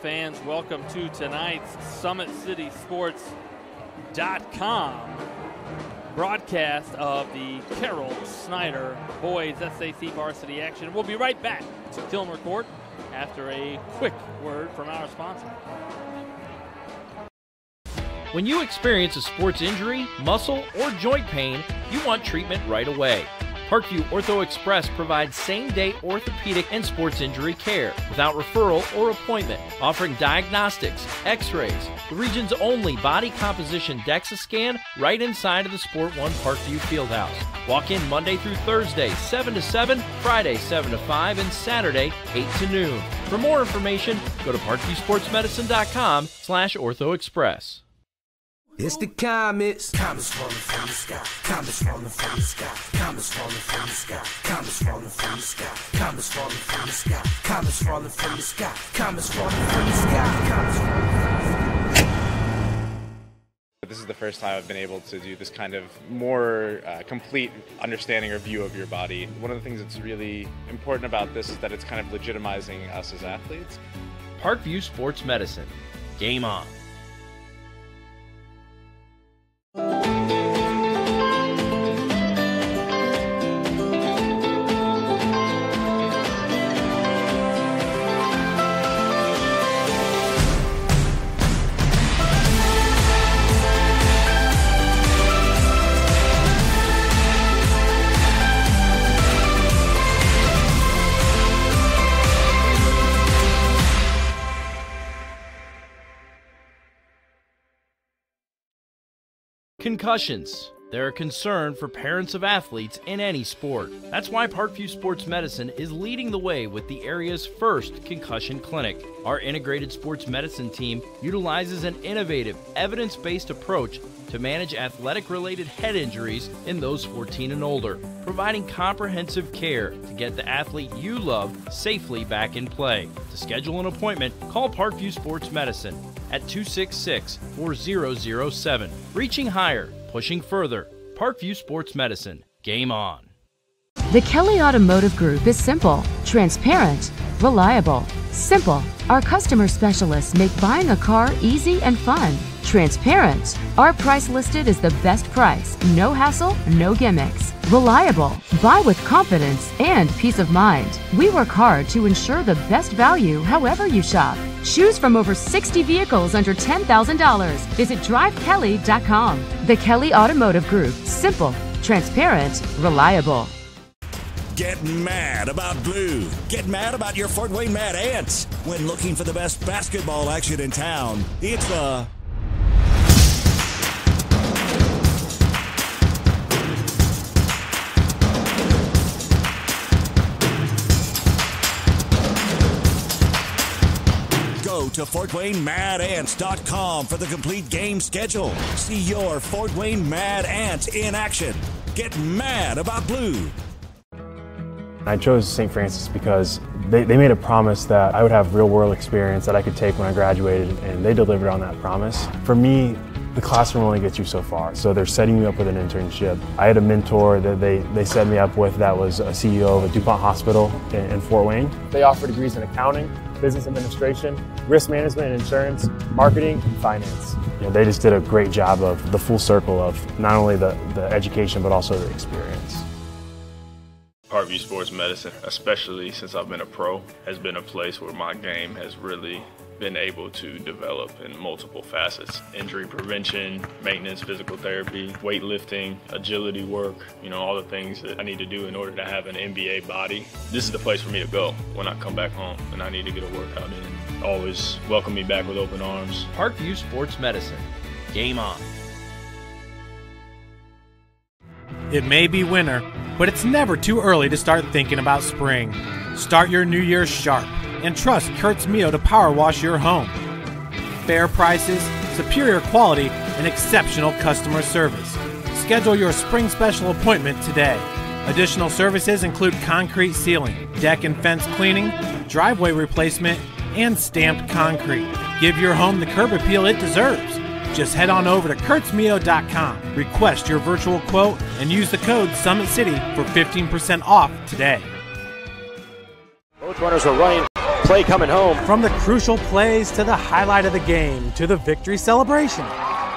fans, welcome to tonight's SummitCitySports.com broadcast of the Carroll Snider boys SAC varsity action. We'll be right back to film record after a quick word from our sponsor. When you experience a sports injury, muscle, or joint pain, you want treatment right away. Parkview Ortho Express provides same-day orthopedic and sports injury care without referral or appointment, offering diagnostics, x-rays, the region's only body composition DEXA scan right inside of the Sport One Parkview Fieldhouse. Walk in Monday through Thursday, 7 to 7, Friday, 7 to 5, and Saturday, 8 to noon. For more information, go to parkviewsportsmedicine.com/orthoexpress. It's the comets. Comets falling from the sky. Comets falling from the sky. Comets falling from the sky. Comets falling from the sky. Comets falling from the sky. Comets falling from the sky. Comets falling from the sky. Comets falling from the sky. This is the first time I've been able to do this kind of more complete understanding or view of your body. One of the things that's really important about this is that it's kind of legitimizing us as athletes. Parkview Sports Medicine. Game on. Concussions. They're a concern for parents of athletes in any sport. That's why Parkview Sports Medicine is leading the way with the area's first concussion clinic. Our integrated sports medicine team utilizes an innovative, evidence-based approach to manage athletic-related head injuries in those 14 and older, providing comprehensive care to get the athlete you love safely back in play. To schedule an appointment, call Parkview Sports Medicine at 266-4007. Reaching higher, pushing further. Parkview Sports Medicine. Game on. The Kelly Automotive Group is simple, transparent, reliable. Simple. Our customer specialists make buying a car easy and fun. Transparent. Our price listed is the best price. No hassle, no gimmicks. Reliable. Buy with confidence and peace of mind. We work hard to ensure the best value however you shop. Choose from over 60 vehicles under $10,000. Visit drivekelly.com. The Kelly Automotive Group. Simple, transparent, reliable. Get mad about blue. Get mad about your Fort Wayne Mad Ants. When looking for the best basketball action in town, it's the Go to FortWayneMadAnts.com for the complete game schedule. See your Fort Wayne Mad Ants in action. Get mad about blue. I chose St. Francis because they made a promise that I would have real-world experience that I could take when I graduated, and they delivered on that promise. For me, the classroom only gets you so far, so they're setting you up with an internship. I had a mentor that they set me up with that was a CEO of a DuPont hospital in Fort Wayne. They offer degrees in accounting, business administration, risk management and insurance, marketing, and finance. You know, they just did a great job of the full circle of not only the education but also the experience. Parkview Sports Medicine, especially since I've been a pro, has been a place where my game has really been able to develop in multiple facets. Injury prevention, maintenance, physical therapy, weightlifting, agility work, you know, all the things that I need to do in order to have an NBA body. This is the place for me to go when I come back home and I need to get a workout in. Always welcome me back with open arms. Parkview Sports Medicine. Game on. It may be winter, but it's never too early to start thinking about spring. Start your new year sharp and trust Kurt's Mio to power wash your home. Fair prices, superior quality, and exceptional customer service. Schedule your spring special appointment today. Additional services include concrete sealing, deck and fence cleaning, driveway replacement, and stamped concrete. Give your home the curb appeal it deserves. Just head on over to kurtzmio.com, request your virtual quote, and use the code SummitCity for 15% off today. Both runners are running play coming home. From the crucial plays to the highlight of the game to the victory celebration,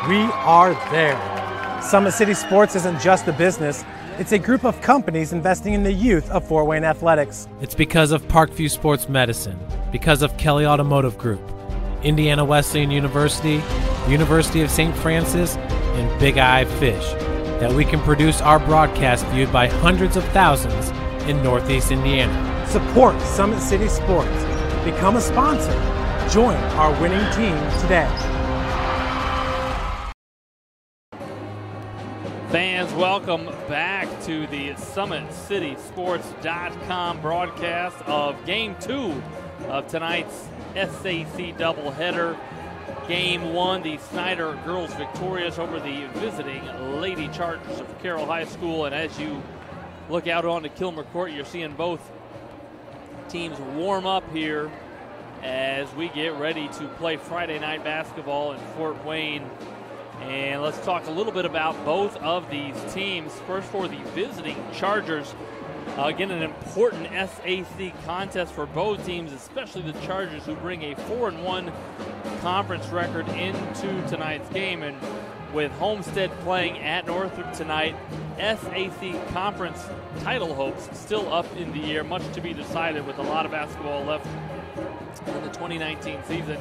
we are there. Summit City Sports isn't just a business. It's a group of companies investing in the youth of Fort Wayne athletics. It's because of Parkview Sports Medicine, because of Kelly Automotive Group, Indiana Wesleyan University, University of St. Francis, and Big Eye Fish, that we can produce our broadcast viewed by hundreds of thousands in Northeast Indiana. Support Summit City Sports. Become a sponsor. Join our winning team today. Fans, welcome back to the SummitCitySports.com broadcast of Game 2 of tonight's SAC doubleheader. Game 1, the Snider girls victorious over the visiting Lady Chargers of Carroll High School. And as you look out onto Kilmer Court, you're seeing both teams warm up here as we get ready to play Friday night basketball in Fort Wayne. And let's talk a little bit about both of these teams. First, for the visiting Chargers, again, an important SAC contest for both teams, especially the Chargers, who bring a 4-1 conference record into tonight's game. And with Homestead playing at Northrop tonight, SAC conference title hopes still up in the air, much to be decided with a lot of basketball left in the 2019 season.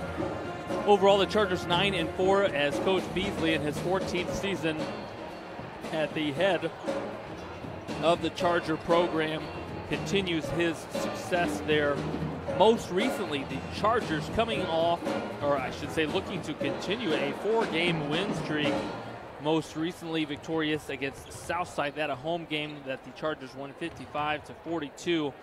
Overall, the Chargers 9-4 as Coach Beasley in his 14th season at the head of the Charger program continues his success there. Most recently, the Chargers coming off, or I should say looking to continue a 4-game win streak. Most recently victorious against Southside, that a home game that the Chargers won 55-42.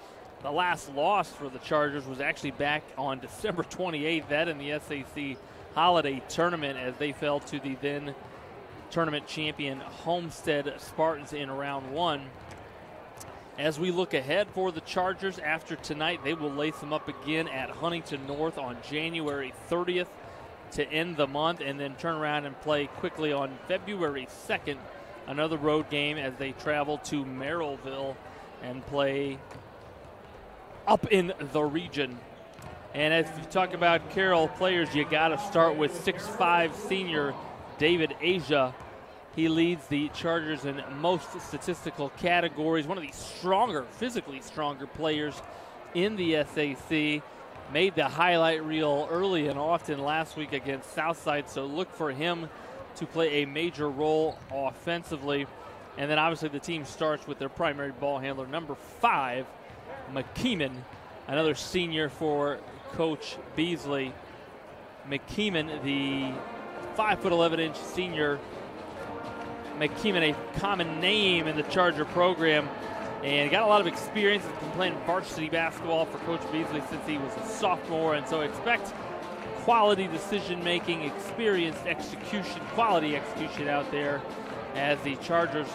The last loss for the Chargers was actually back on December 28th, that in the SAC Holiday Tournament, as they fell to the then tournament champion Homestead Spartans in round 1. As we look ahead for the Chargers after tonight, they will lace them up again at Huntington North on January 30th to end the month, and then turn around and play quickly on February 2nd, another road game as they travel to Merrillville and play up in the region. And as you talk about Carroll players, you got to start with 6'5" senior David Asia. He leads the Chargers in most statistical categories, one of the stronger, physically stronger players in the SAC. Made the highlight reel early and often last week against Southside, so look for him to play a major role offensively. And then obviously the team starts with their primary ball handler, number 5, McKeeman, another senior for Coach Beasley. McKeeman, the 5'11" senior. McKeeman, a common name in the Charger program, and got a lot of experience. He's been playing varsity basketball for Coach Beasley since he was a sophomore, and so expect quality decision-making, experienced execution, quality execution out there as the Chargers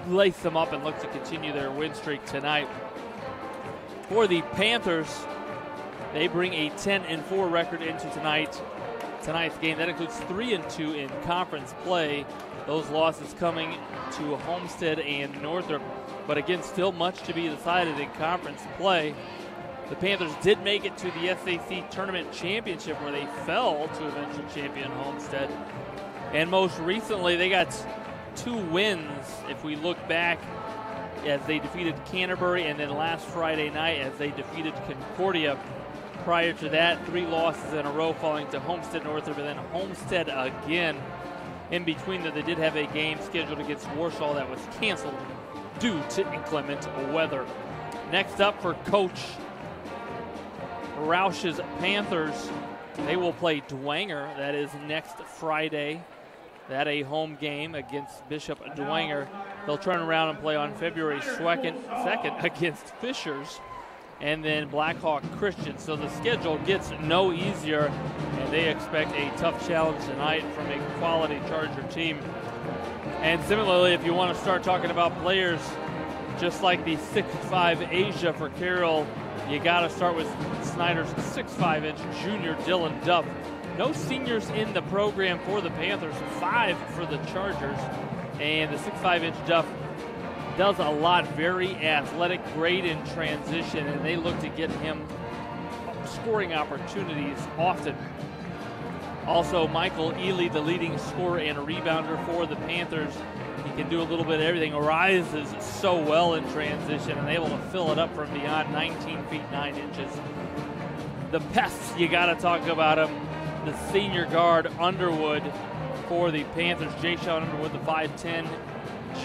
lace them up and look to continue their win streak tonight. For the Panthers, they bring a 10-4 record into tonight's game. That includes 3-2 in conference play. Those losses coming to Homestead and Northrop, but again, still much to be decided in conference play. The Panthers did make it to the SAC Tournament Championship, where they fell to eventual champion Homestead. And most recently, they got 2 wins, if we look back, as they defeated Canterbury, and then last Friday night as they defeated Concordia. Prior to that, 3 losses in a row, falling to Homestead, Northrop, and then Homestead again. In between that, they did have a game scheduled against Warsaw that was canceled due to inclement weather. Next up for Coach Roush's Panthers, they will play Dwenger. That is next Friday. That a home game against Bishop Dwenger. They'll turn around and play on February 2nd against Fishers, and then Blackhawk Christian. So the schedule gets no easier, and they expect a tough challenge tonight from a quality Charger team. And similarly, if you want to start talking about players, just like the 6'5" Asia for Carroll, you got to start with Snider's 6'5" junior Dylan Duff. No seniors in the program for the Panthers, 5 for the Chargers. And the 6'5" Duff does a lot, very athletic, great in transition, and they look to get him scoring opportunities often. Also, Michael Ely, the leading scorer and rebounder for the Panthers. He can do a little bit of everything. Rises so well in transition and able to fill it up from beyond 19 feet 9 inches. The pests, you got to talk about him. The senior guard, Underwood, for the Panthers. Jay-Sean Underwood, the 5'10"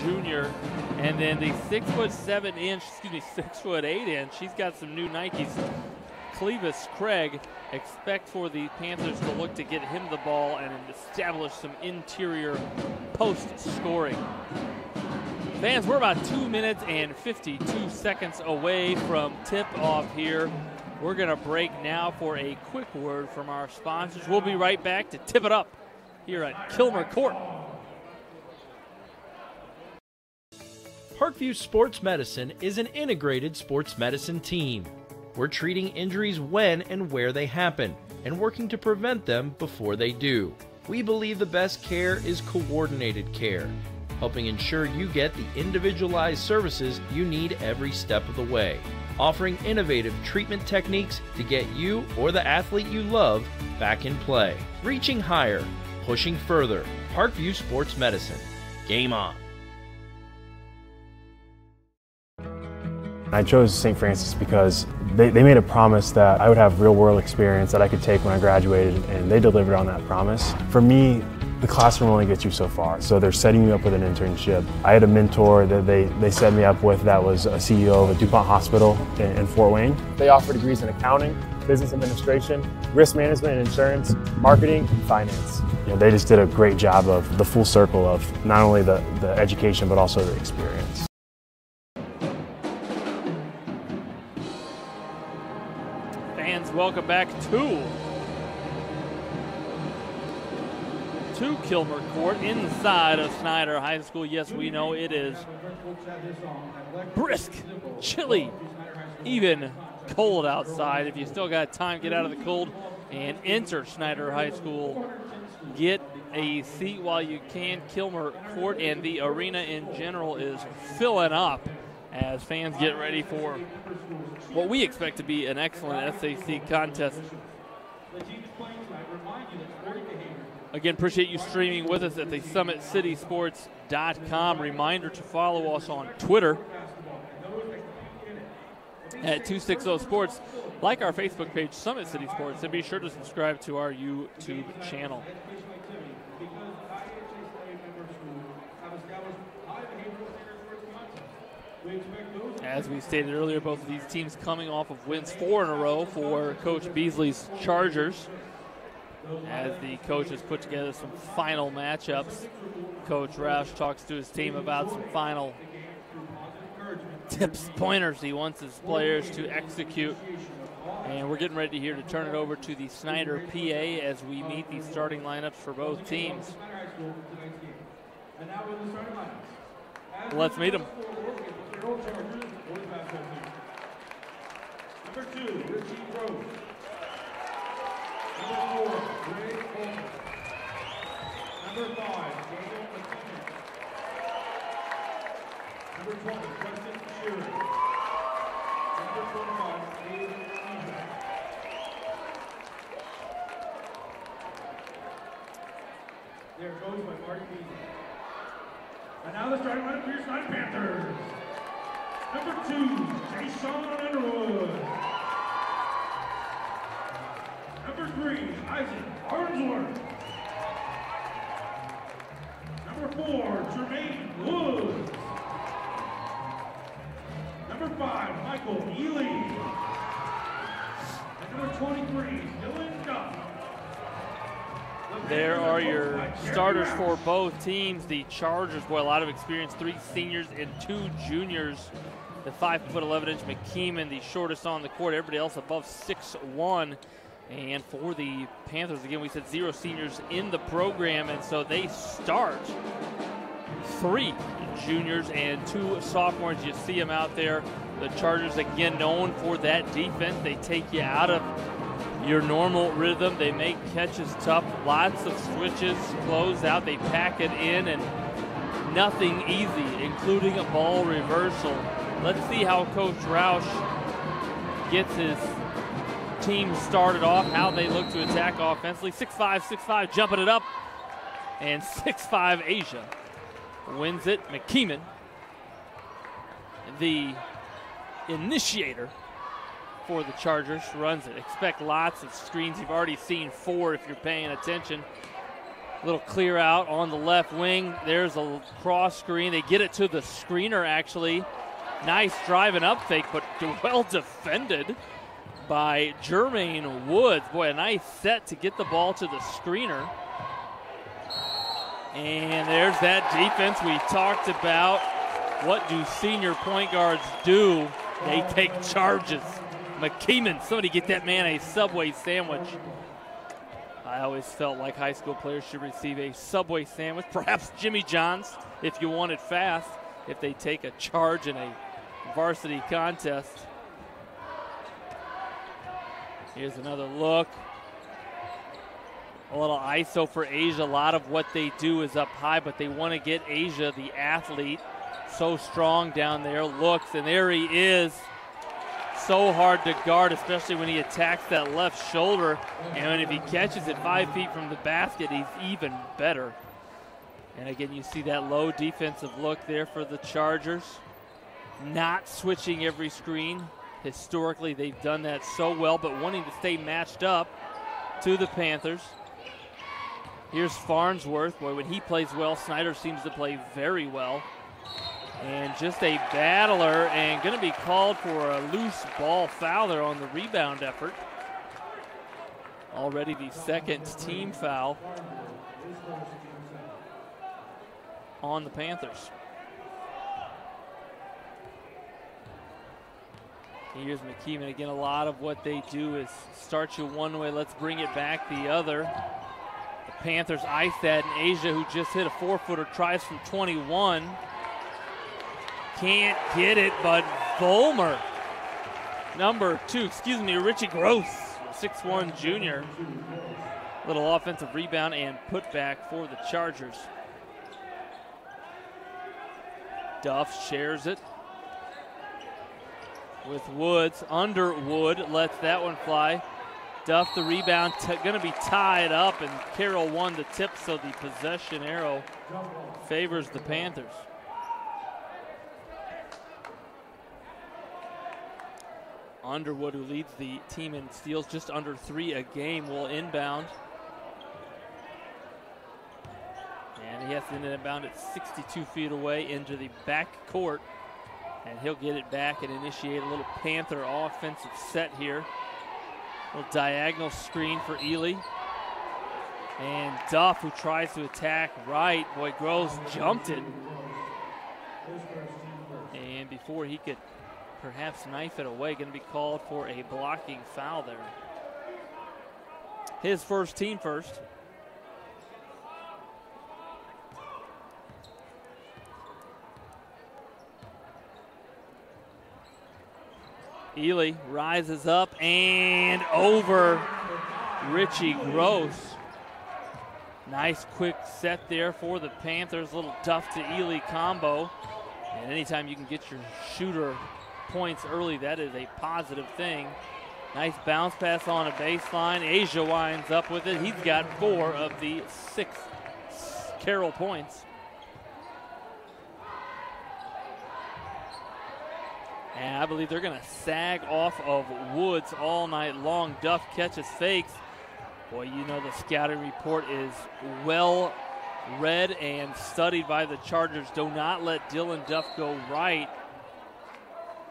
junior. And then the 6'8". She's got some new Nikes. Clevis Craig. Expect for the Panthers to look to get him the ball and establish some interior post scoring. Fans, we're about 2 minutes and 52 seconds away from tip-off here. We're going to break now for a quick word from our sponsors. We'll be right back to tip it up here at Kilmer Court. Parkview Sports Medicine is an integrated sports medicine team. We're treating injuries when and where they happen and working to prevent them before they do. We believe the best care is coordinated care, helping ensure you get the individualized services you need every step of the way, offering innovative treatment techniques to get you or the athlete you love back in play. Reaching higher, pushing further. Parkview Sports Medicine. Game on. I chose St. Francis because they made a promise that I would have real-world experience that I could take when I graduated, and they delivered on that promise. For me, the classroom only gets you so far, so they're setting you up with an internship. I had a mentor that they set me up with that was a CEO of a DuPont hospital in Fort Wayne. They offer degrees in accounting, business administration, risk management and insurance, marketing, and finance. You know, they just did a great job of the full circle of not only the education but also the experience. Welcome back to Kilmer Court inside of Snider High School. Yes, we know it is brisk, chilly, even cold outside. If you still got time, get out of the cold and enter Snider High School. Get a seat while you can. Kilmer Court and the arena in general is filling up as fans get ready for what we expect to be an excellent SAC contest. Again, appreciate you streaming with us at the SummitCitySports.com. Reminder to follow us on Twitter at 260 Sports. Like our Facebook page, Summit City Sports, and be sure to subscribe to our YouTube channel. As we stated earlier, both of these teams coming off of wins 4 in a row for Coach Beasley's Chargers. As the coaches put together some final matchups, Coach Roush talks to his team about some final tips, pointers he wants his players to execute. And we're getting ready here to turn it over to the Snider PA as we meet the starting lineups for both teams. Let's meet them. Number 2, Richie Rose. Number 4, Ray Coleman. Number 5, Daniel McKinnon. Number 20, Preston Shearer. Number 25, Dave Lever. There goes by Marty Beasley. And now the starting lineup for your Snider Panthers. Number 2, Jay-Sean Underwood. Number 3, Isaac Farnsworth. Number 4, Jermaine Woods. Number 5, Michael Ely. And number 23, Dylan Duff. There are your starters for both teams. The Chargers, boy, a lot of experience, 3 seniors and 2 juniors. The 5'11" McKeeman, the shortest on the court. Everybody else above 6'1". And for the Panthers, again, we said 0 seniors in the program, and so they start 3 juniors and 2 sophomores. You see them out there. The Chargers, again, known for that defense. They take you out of your normal rhythm. They make catches tough. Lots of switches, close out. They pack it in, and nothing easy, including a ball reversal. Let's see how Coach Roush gets his team started off, how they look to attack offensively. 6'5", 6'5", jumping it up. And 6'5", Asia wins it. McKeeman, the initiator for the Chargers, runs it. Expect lots of screens. You've already seen 4 if you're paying attention. Little clear out on the left wing. There's a cross screen. They get it to the screener, actually. Nice drive and up fake, but well defended by Jermaine Woods. Boy, a nice set to get the ball to the screener. And there's that defense we talked about. What do senior point guards do? They take charges. McKeeman, somebody get that man a Subway sandwich. I always felt like high school players should receive a Subway sandwich, perhaps Jimmy John's if you want it fast, if they take a charge in a varsity contest. Here's another look. A little ISO for Asia. A lot of what they do is up high, but they want to get Asia, the athlete, so strong down there. Looks, and there he is. So hard to guard, especially when he attacks that left shoulder. And if he catches it 5 feet from the basket, he's even better. And again, you see that low defensive look there for the Chargers. Not switching every screen. Historically, they've done that so well, but wanting to stay matched up to the Panthers. Here's Farnsworth. Boy, when he plays well, Snider seems to play very well. And just a battler, and going to be called for a loose ball foul there on the rebound effort. Already the second team foul on the Panthers. Here's McKeeman. Again, a lot of what they do is start you one way, let's bring it back the other. The Panthers ice that, and Asia, who just hit a 4-footer, tries from 21. Can't get it, but Volmer, number 2, Richie Gross, 6'1" junior. Little offensive rebound and putback for the Chargers. Duff shares it with Woods. Underwood lets that one fly. Duff the rebound, going to be tied up, and Carroll won the tip, so the possession arrow favors the Panthers. Underwood, who leads the team in steals, just under 3 a game, will inbound. And he has to inbound at 62 feet away into the back court. And he'll get it back and initiate a little Panther offensive set here. A little diagonal screen for Ely. And Duff, who tries to attack right. Boy, Gross jumped it. And before he could perhaps knife it away, going to be called for a blocking foul there. His first, team first. Ely rises up and over Richie Gross. Nice quick set there for the Panthers. Little Duff to Ely combo. And anytime you can get your shooter points early, that is a positive thing. Nice bounce pass on a baseline. Asia winds up with it. He's got 4 of the 6 Carroll points. And I believe they're going to sag off of Woods all night long. Duff catches fakes. Boy, you know the scouting report is well read and studied by the Chargers. Do not let Dylan Duff go right.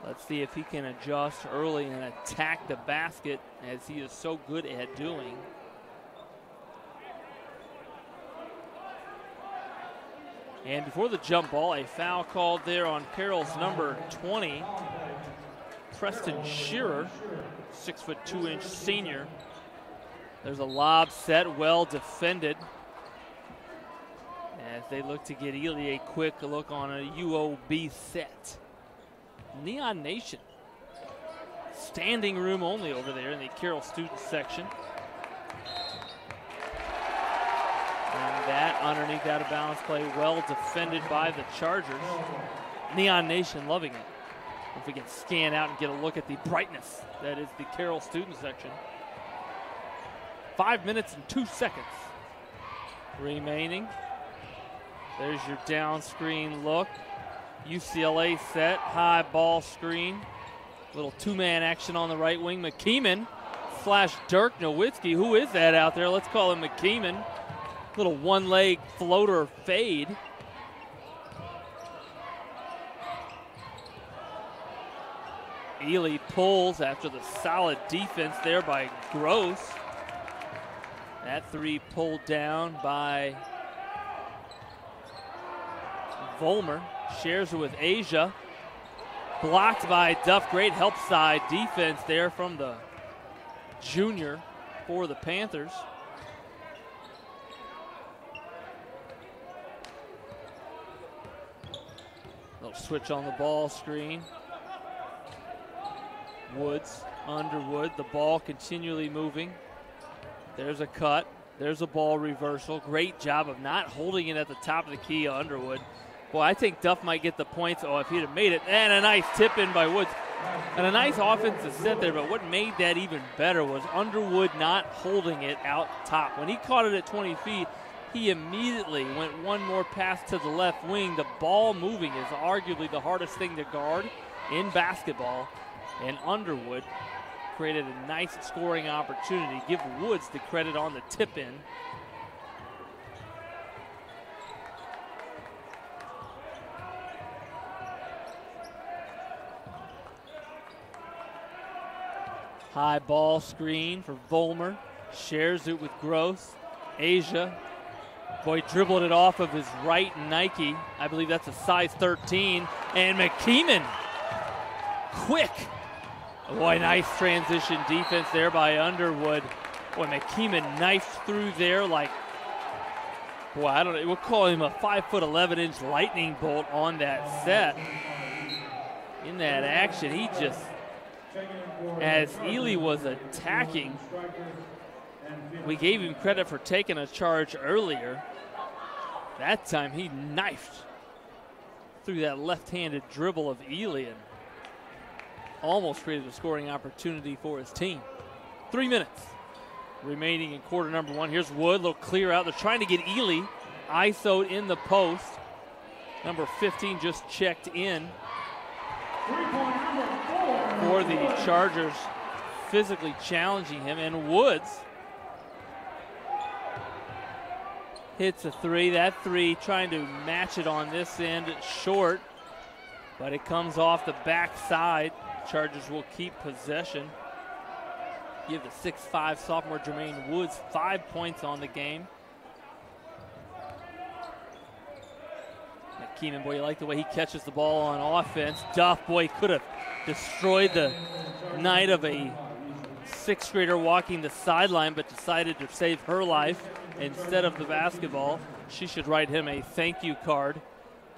Let's see if he can adjust early and attack the basket, as he is so good at doing. And before the jump ball, a foul called there on Carroll's number 20, Preston Shearer, 6'2" senior. There's a lob set, well defended, as they look to get Ely a quick look on a UOB set. Neon Nation, standing room only over there in the Carroll student section. And that underneath out of bounds play, well defended by the Chargers. Neon Nation loving it. If we can scan out and get a look at the brightness that is the Carroll student section. 5 minutes and 2 seconds remaining. There's your down screen look. UCLA set, high ball screen. Little two-man action on the right wing. McKeeman / Dirk Nowitzki. Who is that out there? Let's call him McKeeman. Little one-leg floater fade. Ely pulls after the solid defense there by Gross. That three pulled down by Vollmer. Shares it with Asia. Blocked by Duff. Great help side defense there from the junior for the Panthers. Little switch on the ball screen. Woods, Underwood, the ball continually moving. There's a cut. There's a ball reversal. Great job of not holding it at the top of the key, Underwood. Boy, I think Duff might get the points. Oh, if he'd have made it. And a nice tip in by Woods. And a nice offensive set there, but what made that even better was Underwood not holding it out top. When he caught it at 20 feet, he immediately went one more pass to the left wing. The ball moving is arguably the hardest thing to guard in basketball. And Underwood created a nice scoring opportunity. Give Woods the credit on the tip in. High ball screen for Vollmer. Shares it with Gross. Asia. Boy, dribbled it off of his right Nike. I believe that's a size 13. And McKeeman. Quick. Boy, nice transition defense there by Underwood. Boy, McKeeman knifed through there like, boy, I don't know. We'll call him a 5'11" lightning bolt on that set. In that action, he just, as Ely was attacking, we gave him credit for taking a charge earlier. That time he knifed through that left-handed dribble of Ely and almost created a scoring opportunity for his team. 3 minutes remaining in quarter number one. Here's Wood, a little clear out. They're trying to get Ely ISO'd in the post. Number 15 just checked in for the Chargers, physically challenging him. And Woods hits a three. That three trying to match it on this end short, but it comes off the backside. Chargers will keep possession. Give the 6'5" sophomore Jermaine Woods 5 points on the game. McKeeman, boy, you like the way he catches the ball on offense. Duff, boy, could have destroyed the night of a sixth grader walking the sideline, but decided to save her life instead of the basketball. She should write him a thank you card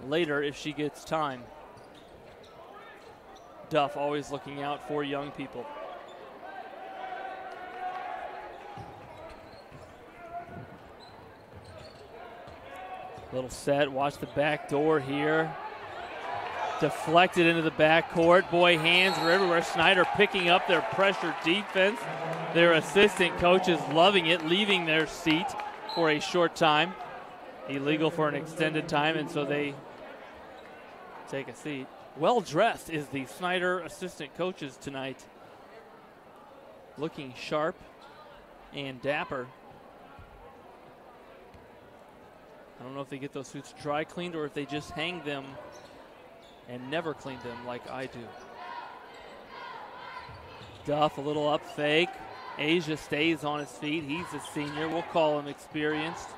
later if she gets time. Duff always looking out for young people. Little set, watch the back door here. Deflected into the backcourt. Boy, hands are everywhere. Snider picking up their pressure defense. Their assistant coaches loving it, leaving their seat for a short time. Illegal for an extended time, and so they take a seat. Well dressed is the Snider assistant coaches tonight. Looking sharp and dapper. I don't know if they get those suits dry cleaned or if they just hang them and never clean them like I do. Duff, a little up fake. Asia stays on his feet. He's a senior. We'll call him experienced.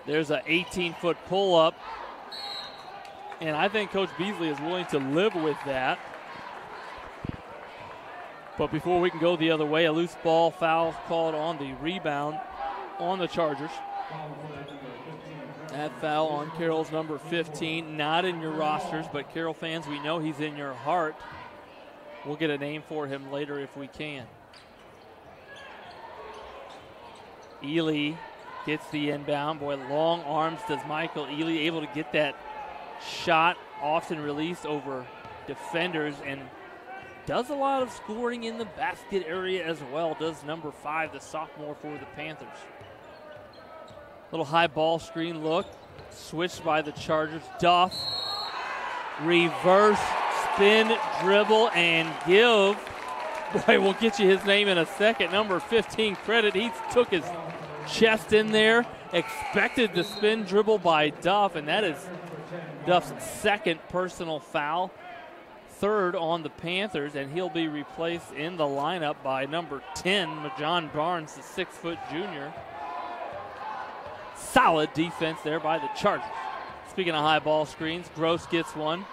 There's an 18-foot pull-up. And I think Coach Beasley is willing to live with that. But before we can go the other way, a loose ball foul called on the rebound on the Chargers. That foul on Carroll's number 15, not in your rosters, but Carroll fans, we know he's in your heart. We'll get a name for him later if we can. Ely gets the inbound. Boy, long arms does Michael Ely, able to get that shot often released over defenders and does a lot of scoring in the basket area as well, does number 5, the sophomore for the Panthers. Little high ball screen look, switched by the Chargers. Duff, reverse spin, dribble, and give. Boy, we'll get you his name in a second. Number 15 credit. He took his chest in there, expected the spin dribble by Duff, and that is Duff's second personal foul, third on the Panthers, and he'll be replaced in the lineup by number 10, John Barnes, the 6-foot junior. Solid defense there by the Chargers. Speaking of high ball screens, Gross gets one,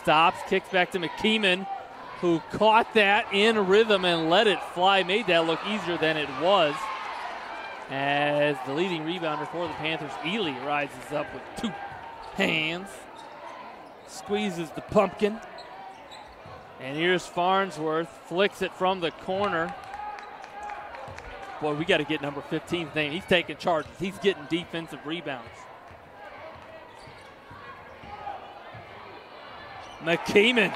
stops, kicks back to McKeeman, who caught that in rhythm and let it fly, made that look easier than it was. As the leading rebounder for the Panthers, Ely, rises up with 2 hands, squeezes the pumpkin. And here's Farnsworth, flicks it from the corner. Boy, we got to get number 15's name. He's taking charges. He's getting defensive rebounds. McKeeman,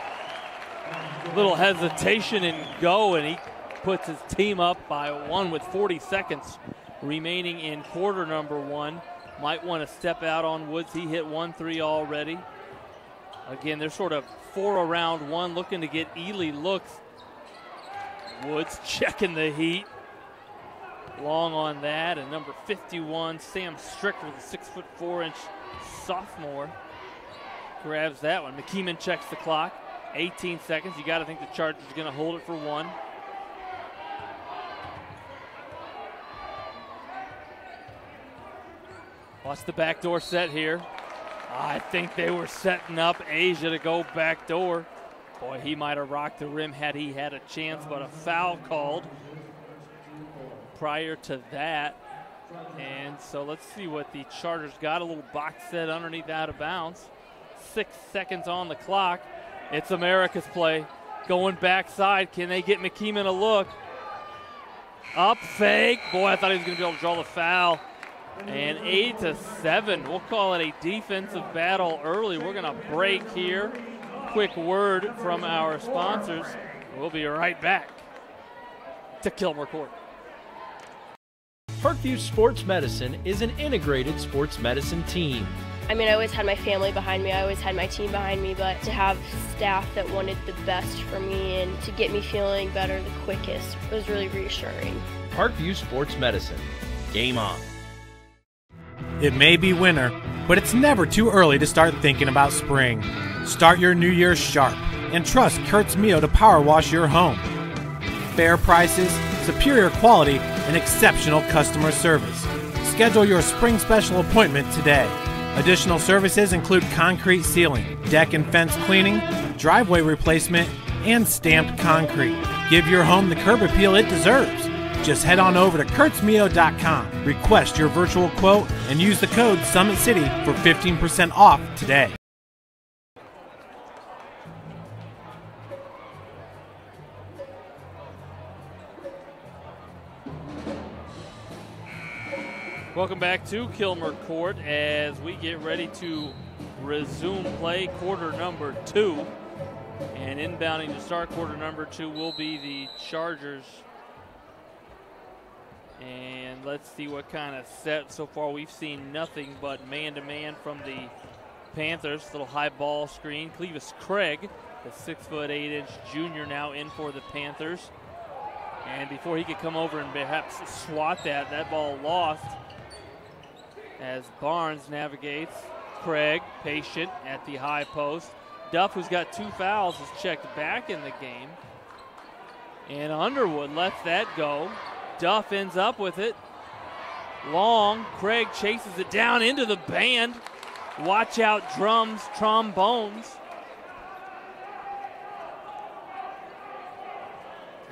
little hesitation and go, and he puts his team up by 1 with 40 seconds remaining in quarter number 1. Might want to step out on Woods. He hit 1 3 already. Again, they're sort of 4 around 1, looking to get Ely looks. Woods checking the heat. Long on that, and number 51, Sam Strickler, the 6'4" sophomore, grabs that one. McKeeman checks the clock. 18 seconds. You got to think the Chargers are going to hold it for 1. Watch the backdoor set here. I think they were setting up Asia to go backdoor. Boy, he might have rocked the rim had he had a chance, but a foul called prior to that. And so let's see what the Chargers got. A little box set underneath out of bounds. 6 seconds on the clock. It's America's play. Going backside. Can they get McKeeman a look? Up fake. Boy, I thought he was going to be able to draw the foul. And 8-7. We'll call it a defensive battle early. We're going to break here. Quick word from our sponsors. We'll be right back to Kilmer Court. Parkview Sports Medicine is an integrated sports medicine team. I mean, I always had my family behind me. I always had my team behind me, but to have staff that wanted the best for me and to get me feeling better the quickest was really reassuring. Parkview Sports Medicine. Game on. It may be winter, but it's never too early to start thinking about spring. Start your new year sharp and trust Kurt's Mio to power wash your home. Fair prices, superior quality, and exceptional customer service. Schedule your spring special appointment today. Additional services include concrete sealing, deck and fence cleaning, driveway replacement, and stamped concrete. Give your home the curb appeal it deserves. Just head on over to kurtzmio.com, request your virtual quote, and use the code SummitCity for 15% off today. Welcome back to Kilmer Court as we get ready to resume play quarter number 2. And inbounding to start quarter number 2 will be the Chargers. And let's see what kind of set. So far we've seen nothing but man-to-man from the Panthers. Little high ball screen. Clevis Craig, the 6'8" junior, now in for the Panthers. And before he could come over and perhaps swat that ball lost as Barnes navigates. Craig, patient at the high post. Duff, who's got 2 fouls, is checked back in the game. And Underwood lets that go. Duff ends up with it. Long, Craig chases it down into the band. Watch out, drums, trombones.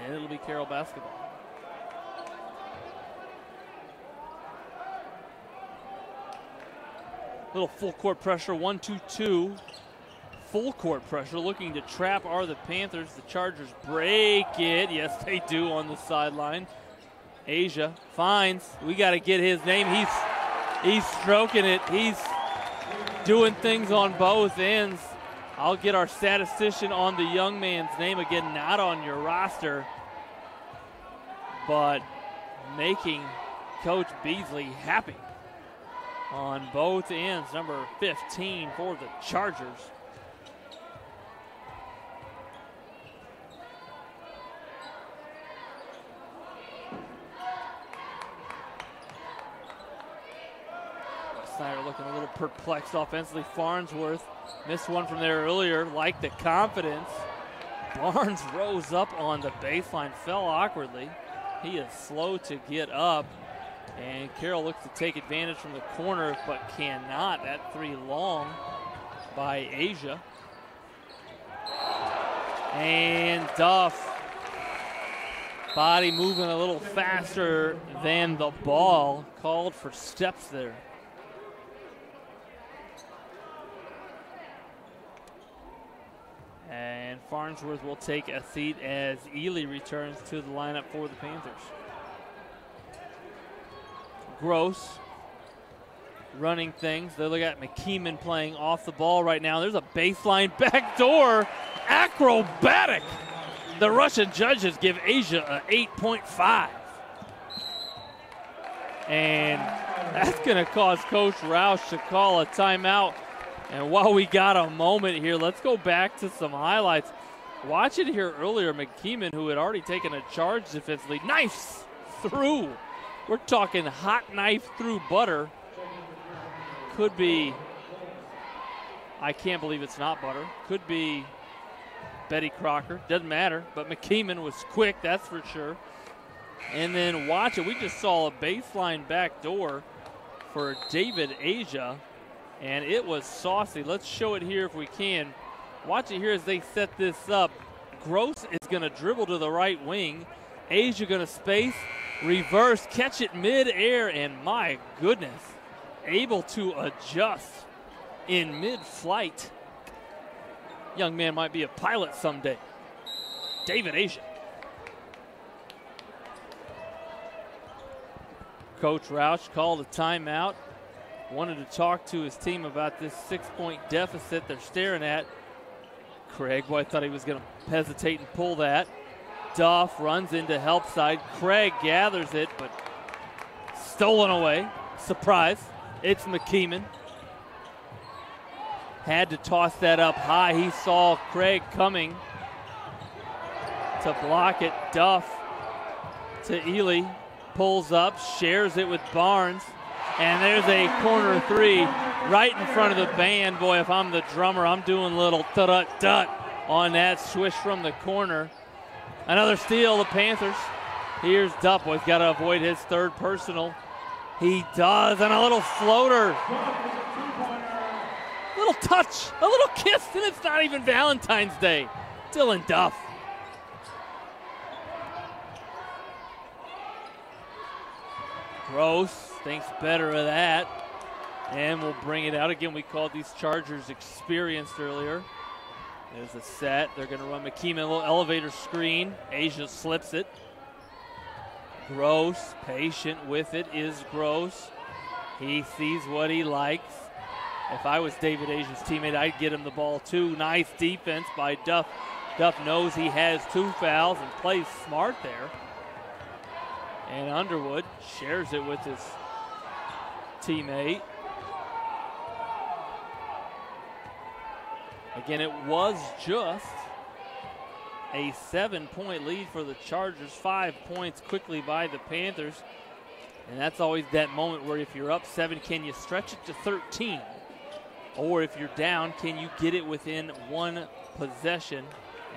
And it'll be Carroll basketball. Little full court pressure, 1-2-2. Full court pressure, looking to trap are the Panthers. The Chargers break it. Yes, they do on the sideline. Asia finds, we got to get his name. He's stroking it. He's doing things on both ends. I'll get our statistician on the young man's name again, not on your roster, but making Coach Beasley happy on both ends. Number 15 for the Chargers. Snider looking a little perplexed offensively. Farnsworth missed one from there earlier, like the confidence. Barnes rose up on the baseline, fell awkwardly. He is slow to get up, and Carroll looks to take advantage from the corner, but cannot. That three long by Asia. And Duff, body moving a little faster than the ball, called for steps there. And Farnsworth will take a seat as Ely returns to the lineup for the Panthers. Gross running things. They look at McKeeman playing off the ball right now. There's a baseline backdoor. Acrobatic. The Russian judges give Asia a 8.5. And that's going to cause Coach Roush to call a timeout. And while we got a moment here, let's go back to some highlights. Watch it here earlier. McKeeman, who had already taken a charge defensively, knifes through. We're talking hot knife through butter. Could be, I can't believe it's not butter. Could be Betty Crocker. Doesn't matter. But McKeeman was quick, that's for sure. And then watch it. We just saw a baseline backdoor for David Asia. And it was saucy. Let's show it here if we can. Watch it here as they set this up. Gross is going to dribble to the right wing. Asia going to space, reverse, catch it mid-air, and my goodness, able to adjust in mid-flight. Young man might be a pilot someday. David Asia. Coach Roush called a timeout. Wanted to talk to his team about this 6-point deficit they're staring at. Craig, boy, I thought he was going to hesitate and pull that. Duff runs into help side. Craig gathers it, but stolen away. Surprise. It's McKeeman. Had to toss that up high. He saw Craig coming to block it. Duff to Ely. Pulls up, shares it with Barnes. And there's a corner three right in front of the band. Boy, if I'm the drummer, I'm doing a little tut-tut on that swish from the corner. Another steal, the Panthers. Here's Duff. Boy, he's got to avoid his third personal. He does, and a little floater. A little touch, a little kiss, and it's not even Valentine's Day. Dylan Duff. Gross thinks better of that, and we'll bring it out again. We called these Chargers experienced earlier. There's a set. They're going to run McKeeman, a little elevator screen. Asia slips it. Gross, patient with it, is Gross. He sees what he likes. If I was David Asia's teammate, I'd get him the ball too. Nice defense by Duff. Duff knows he has 2 fouls and plays smart there. And Underwood shares it with his teammate. Again, it was just a 7-point lead for the Chargers. 5 points quickly by the Panthers. And that's always that moment where if you're up 7, can you stretch it to 13? Or if you're down, can you get it within 1 possession?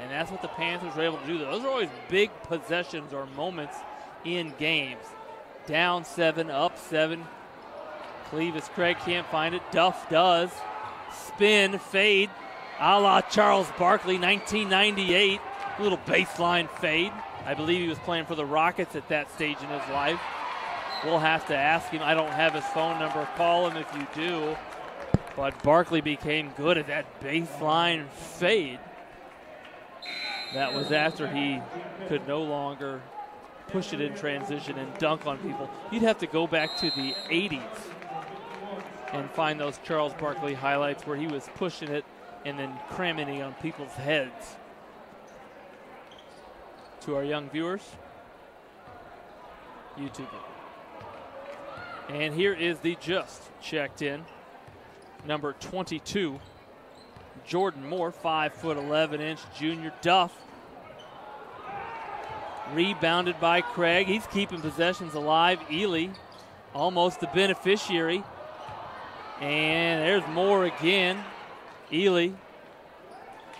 And that's what the Panthers were able to do. Those are always big possessions or moments in games. Down 7, up 7. Clevis Craig can't find it. Duff does. Spin, fade, a la Charles Barkley, 1998. Little baseline fade. I believe he was playing for the Rockets at that stage in his life. We'll have to ask him. I don't have his phone number. Call him if you do. But Barkley became good at that baseline fade. That was after he could no longer push it in transition and dunk on people. You'd have to go back to the 80s and find those Charles Barkley highlights where he was pushing it and then cramming it on people's heads. To our young viewers, YouTube. And here is the just checked in, number 22, Jordan Moore, 5'11" junior Duff. Rebounded by Craig. He's keeping possessions alive. Ely, almost the beneficiary. And there's Moore again. Ely,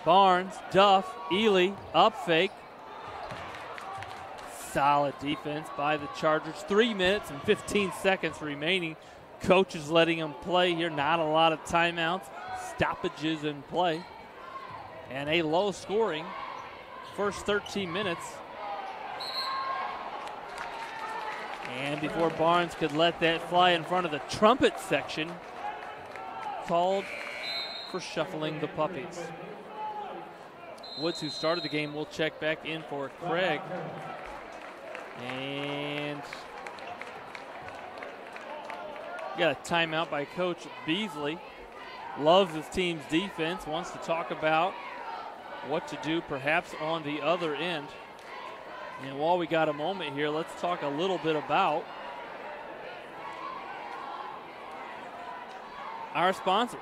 Barnes, Duff, Ely, up fake. Solid defense by the Chargers. 3 minutes and 15 seconds remaining. Coach is letting them play here. Not a lot of timeouts, stoppages in play. And a low scoring first 13 minutes. And before Barnes could let that fly in front of the trumpet section, called for shuffling the puppies. Woods, who started the game, will check back in for Craig. And got a timeout by Coach Beasley. Loves his team's defense, wants to talk about what to do perhaps on the other end. And while we got a moment here, let's talk a little bit about our sponsors.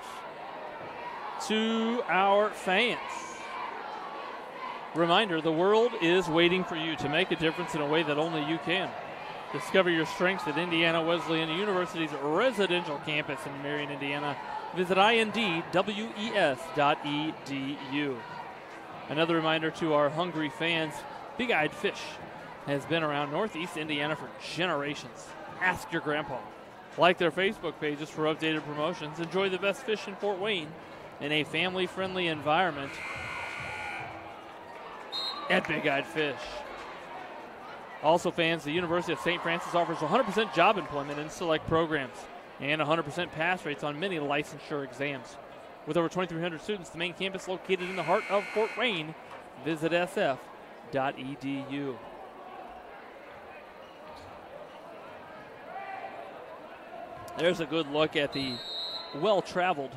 To our fans, reminder, the world is waiting for you to make a difference in a way that only you can. Discover your strengths at Indiana Wesleyan University's residential campus in Marion, Indiana. Visit indwes.edu. Another reminder to our hungry fans, Big Eyed Fish has been around Northeast Indiana for generations. Ask your grandpa. Like their Facebook pages for updated promotions. Enjoy the best fish in Fort Wayne in a family-friendly environment at Big Eyed Fish. Also, fans, the University of St. Francis offers 100% job employment in select programs and 100% pass rates on many licensure exams. With over 2,300 students, the main campus located in the heart of Fort Wayne, visit sf.edu. There's a good look at the well-traveled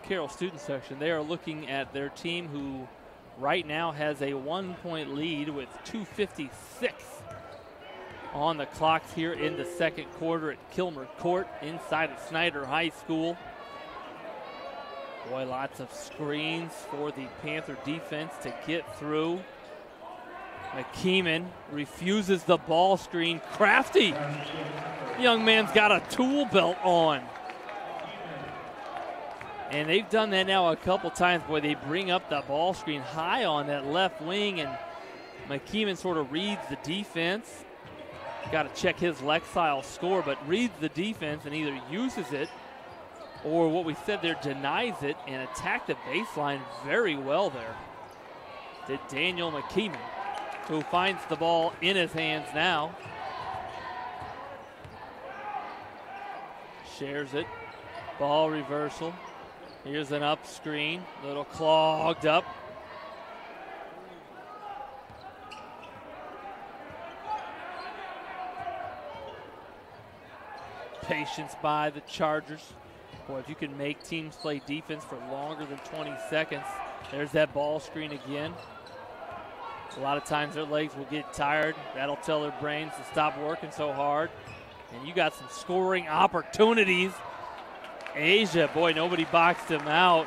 Carroll student section. They are looking at their team, who right now has a 1-point lead with 2:56 on the clocks here in the second quarter at Kilmer Court inside of Snider High School. Boy, lots of screens for the Panther defense to get through. McKeeman refuses the ball screen. Crafty. Young man's got a tool belt on. And they've done that now a couple times. Boy, they bring up the ball screen high on that left wing, and McKeeman sort of reads the defense. Got to check his Lexile score, but reads the defense and either uses it or what we said there, denies it, and attacked the baseline very well there. Did Daniel McKeeman, who finds the ball in his hands now. Shares it. Ball reversal. Here's an up screen. Little clogged up. Patience by the Chargers. Boy, if you can make teams play defense for longer than 20 seconds, there's that ball screen again. A lot of times their legs will get tired. That'll tell their brains to stop working so hard. And you got some scoring opportunities. Asia, boy, nobody boxed him out.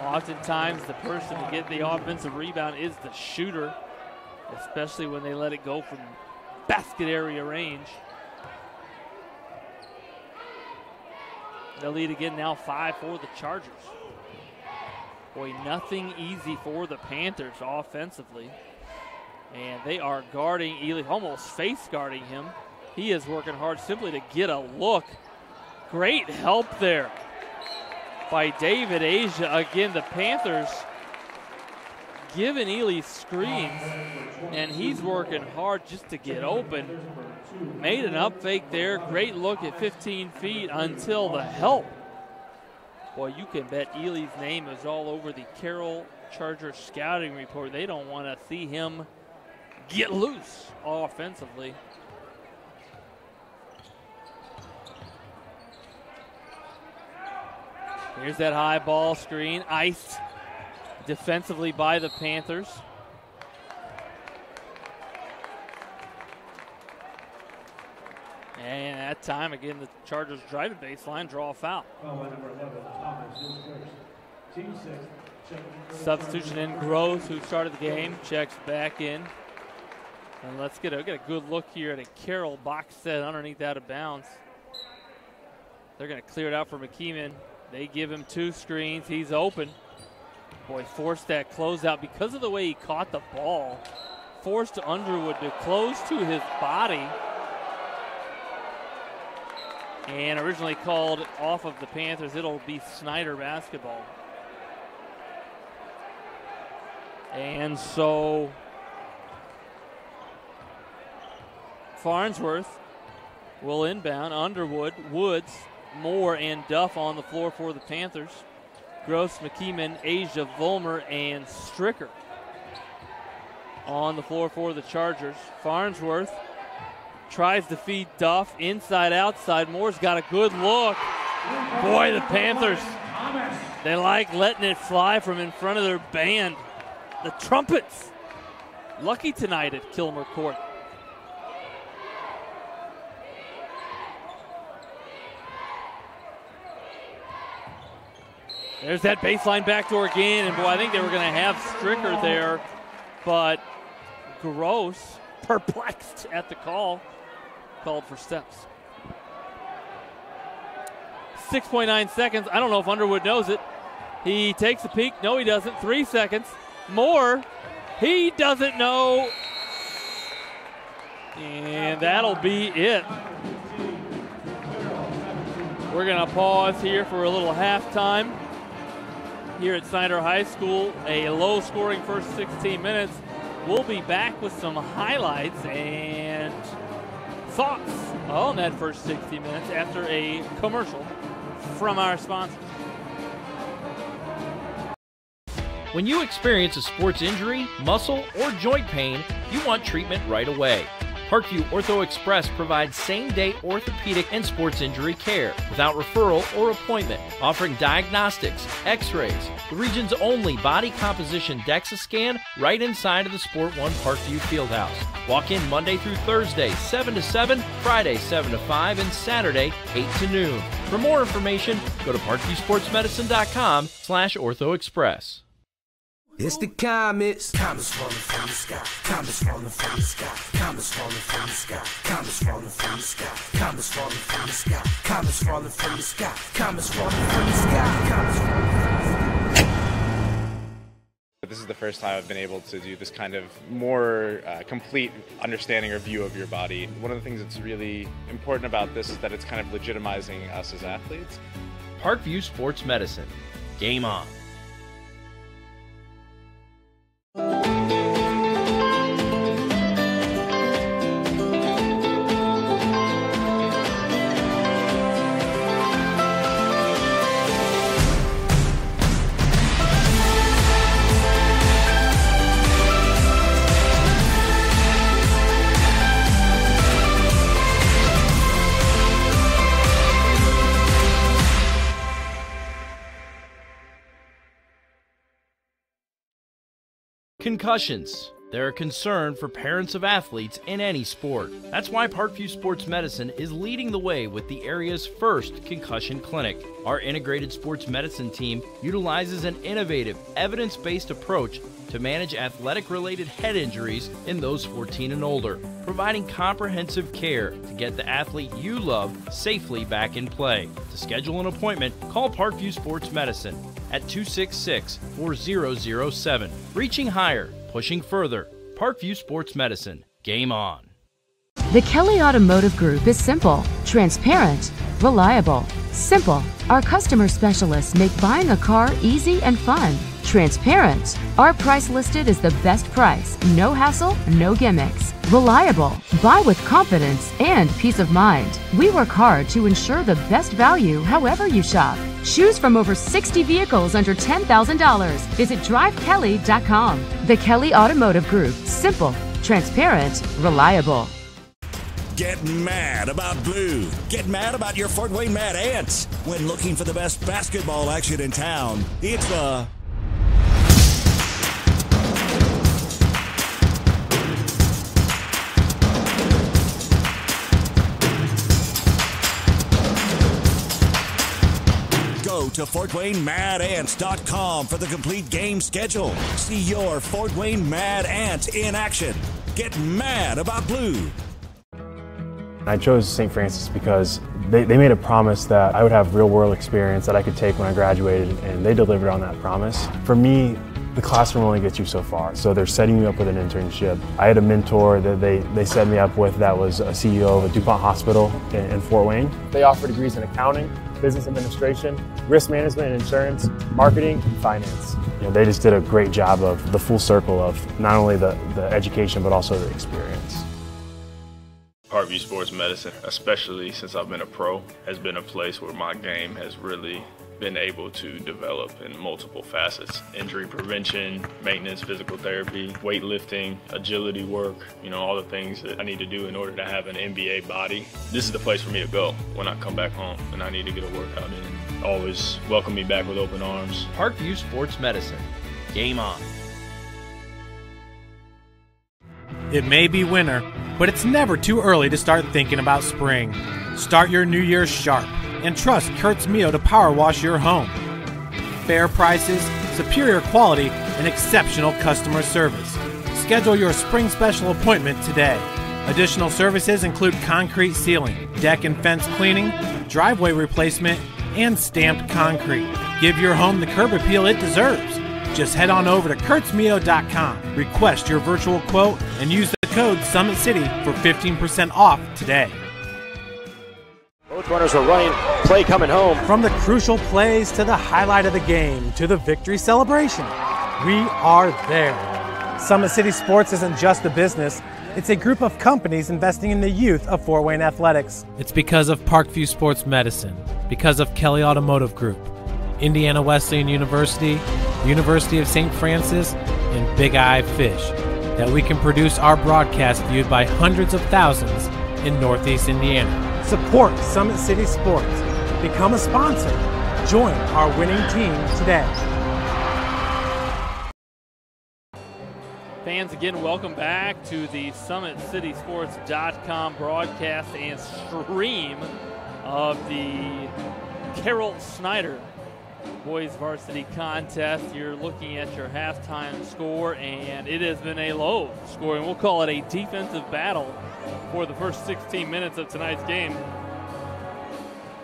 Oftentimes the person to get the offensive rebound is the shooter, especially when they let it go from basket area range. The lead again now 5 for the Chargers. Boy, nothing easy for the Panthers offensively. And they are guarding Ely, almost face guarding him. He is working hard simply to get a look. Great help there by David Asia. Again, the Panthers giving Ely screens, and he's working hard just to get open. Made an up fake there. Great look at 15 feet until the help. Boy, you can bet Ely's name is all over the Carroll Chargers scouting report. They don't want to see him get loose offensively. Here's that high ball screen. Iced defensively by the Panthers. And at time, again, the Chargers driving baseline, draw a foul. Substitution in Gross, who started the game, checks back in. And let's get a good look here at a Carroll box set underneath out of bounds. They're going to clear it out for McKeeman. They give him 2 screens. He's open. Boy, forced that closeout because of the way he caught the ball. Forced Underwood to close to his body. And originally called off of the Panthers. It'll be Snider basketball. And so Farnsworth will inbound. Underwood, Woods, Moore, and Duff on the floor for the Panthers. Gross, McKeeman, Asia, Vollmer, and Stricker on the floor for the Chargers. Farnsworth tries to feed Duff inside, outside. Moore's got a good look. Boy, the Panthers, they like letting it fly from in front of their band. The Trumpets, lucky tonight at Kilmer Court. There's that baseline backdoor again, and boy, I think they were going to have Stricker there, but Gross, perplexed at the call, called for steps. 6.9 seconds. I don't know if Underwood knows it. He takes a peek. No, he doesn't. 3 seconds. Moore, he doesn't know. And that'll be it. We're going to pause here for a little halftime here at Snider High School. A low-scoring first 16 minutes. We'll be back with some highlights and thoughts on that first 60 minutes after a commercial from our sponsors. When you experience a sports injury, muscle, or joint pain, you want treatment right away. Parkview Ortho Express provides same-day orthopedic and sports injury care without referral or appointment, offering diagnostics, x-rays, the region's only body composition DEXA scan right inside of the Sport One Parkview Fieldhouse. Walk in Monday through Thursday, 7 to 7, Friday, 7 to 5, and Saturday, 8 to noon. For more information, go to parkviewsportsmedicine.com/orthoexpress. It's the comets. Comets falling from the sky. Comets falling from the sky. Comets falling from the sky. Comets falling from the sky. Comets falling from the sky. Comets falling from the sky. Comets falling from the sky. Comets falling from the sky. This is the first time I've been able to do this kind of more complete understanding or view of your body. One of the things that's really important about this is that it's kind of legitimizing us as athletes. Parkview Sports Medicine. Game on. Concussions. They're a concern for parents of athletes in any sport. That's why Parkview Sports Medicine is leading the way with the area's first concussion clinic. Our integrated sports medicine team utilizes an innovative, evidence-based approach to manage athletic-related head injuries in those 14 and older, providing comprehensive care to get the athlete you love safely back in play. To schedule an appointment, call Parkview Sports Medicine at 266-4007. Reaching higher, pushing further. Parkview Sports Medicine. Game on. The Kelly Automotive Group is simple, transparent, reliable. Simple. Our customer specialists make buying a car easy and fun. Transparent. Our price listed is the best price. No hassle, no gimmicks. Reliable. Buy with confidence and peace of mind. We work hard to ensure the best value however you shop. Choose from over 60 vehicles under $10,000. Visit drivekelly.com. The Kelly Automotive Group. Simple, transparent, reliable. Get mad about blue. Get mad about your Fort Wayne Mad Ants. When looking for the best basketball action in town, it's the Go to FortWayneMadAnts.com for the complete game schedule. See your Fort Wayne Mad Ant in action. Get mad about blue. I chose St. Francis because they made a promise that I would have real-world experience that I could take when I graduated, and they delivered on that promise. For me, the classroom only gets you so far, so they're setting you up with an internship. I had a mentor that they set me up with that was a CEO of a DuPont hospital in Fort Wayne. They offer degrees in accounting, business administration, risk management and insurance, marketing, and finance. You know, they just did a great job of the full circle of not only the education but also the experience. Parkview Sports Medicine, especially since I've been a pro, has been a place where my game has really been able to develop in multiple facets. Injury prevention, maintenance, physical therapy, weightlifting, agility work, all the things that I need to do in order to have an NBA body. This is the place for me to go when I come back home and I need to get a workout in. Always welcome me back with open arms. Parkview Sports Medicine. Game on. It may be winter, but it's never too early to start thinking about spring. Start your new year sharp and trust Kurt's Mio to power wash your home. Fair prices, superior quality, and exceptional customer service. Schedule your spring special appointment today. Additional services include concrete sealing, deck and fence cleaning, driveway replacement, and stamped concrete. Give your home the curb appeal it deserves. Just head on over to kurtzmio.com, request your virtual quote, and use the code SummitCity for 15% off today. Both runners are running, play coming home. From the crucial plays to the highlight of the game to the victory celebration, we are there. Summit City Sports isn't just a business, it's a group of companies investing in the youth of Fort Wayne athletics. It's because of Parkview Sports Medicine, because of Kelly Automotive Group, Indiana Wesleyan University, University of St. Francis, and Big Eye Fish, that we can produce our broadcast viewed by hundreds of thousands in Northeast Indiana. Support Summit City Sports. Become a sponsor. Join our winning team today. Fans, again, welcome back to the SummitCitySports.com broadcast and stream of the Carroll Snider boys varsity contest. You're looking at your halftime score, and it has been a low scoring. We'll call it a defensive battle for the first 16 minutes of tonight's game.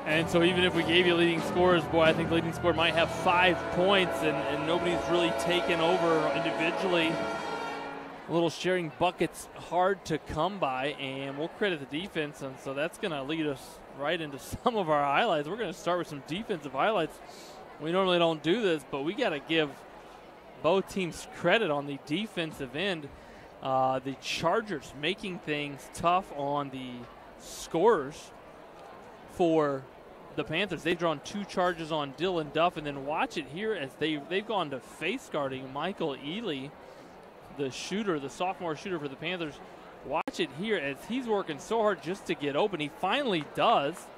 And so even if we gave you leading scores, boy, I think leading score might have 5 points, and nobody's really taken over individually. A little sharing buckets hard to come by, and we'll credit the defense, and so that's going to lead us right into some of our highlights. We're going to start with some defensive highlights. We normally don't do this, but we got to give both teams credit on the defensive end. The Chargers making things tough on the scorers for the Panthers. They've drawn 2 charges on Dylan Duff, and then watch it here as they've gone to face guarding Michael Ely, the shooter, the sophomore shooter for the Panthers. Watch it here as he's working so hard just to get open. He finally does.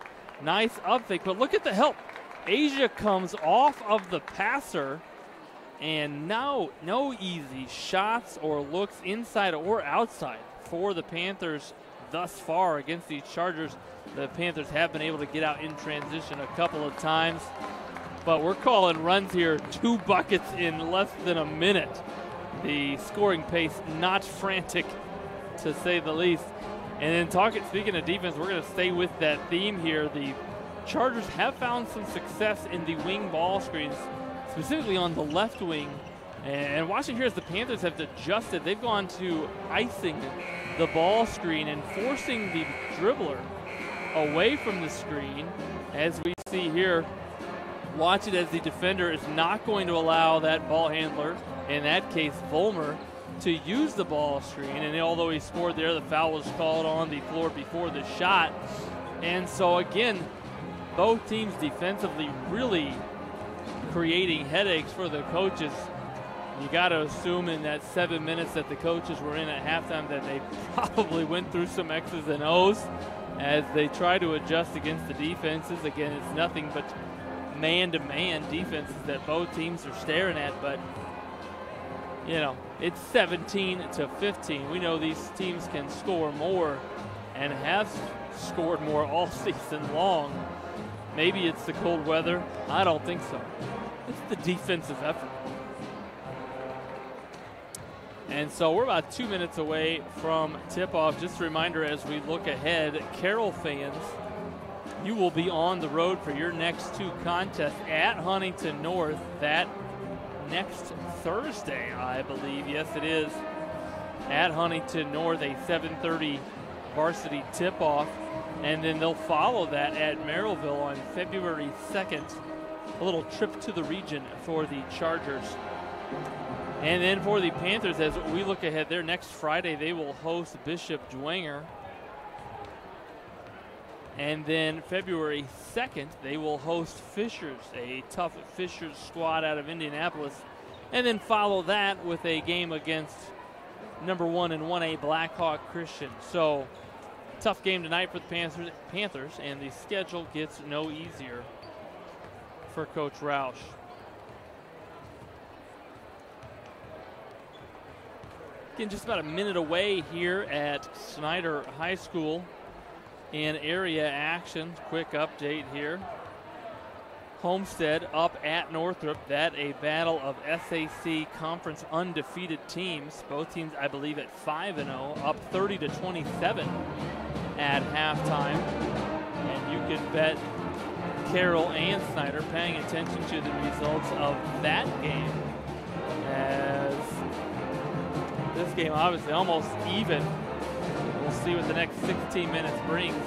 Nice up fake, but look at the help. Asia comes off of the passer, and now no easy shots or looks inside or outside for the Panthers thus far against these Chargers. The Panthers have been able to get out in transition a couple of times, but we're calling runs here, 2 buckets in less than a minute. The scoring pace not frantic, to say the least. And then speaking of defense, we're going to stay with that theme here. The Chargers have found some success in the wing ball screens, specifically on the left wing. And watching here as the Panthers have adjusted, they've gone to icing the ball screen and forcing the dribbler away from the screen. As we see here, watch it as the defender is not going to allow that ball handler, in that case Vollmer, to use the ball screen. And although he scored there, the foul was called on the floor before the shot. And so again, both teams defensively really creating headaches for the coaches. You got to assume in that 7 minutes that the coaches were in at halftime that they probably went through some X's and O's as they try to adjust against the defenses. Again, it's nothing but man-to-man defenses that both teams are staring at, but it's 17-15. We know these teams can score more and have scored more all season long. Maybe it's the cold weather. I don't think so. It's the defensive effort. And so we're about 2 minutes away from tip-off. Just a reminder as we look ahead, Carroll fans, you will be on the road for your next 2 contests at Huntington North that next Thursday, I believe. Yes, it is. At Huntington North, a 7:30 varsity tip-off. And then they'll follow that at Merrillville on February 2nd. A little trip to the region for the Chargers. And then for the Panthers, as we look ahead there, next Friday they will host Bishop Dwenger. And then February 2nd, they will host Fishers, a tough Fishers squad out of Indianapolis. And then follow that with a game against number 1 in 1A Blackhawk Christian. So tough game tonight for the Panthers, and the schedule gets no easier for Coach Roush. Again, just about a minute away here at Snider High School in area action. Quick update here. Homestead up at Northrop. That a battle of SAC conference undefeated teams. Both teams, I believe, at 5-0, up 30-27 at halftime. And you can bet Carroll and Snider paying attention to the results of that game, as this game obviously almost even. We'll see what the next 16 minutes brings.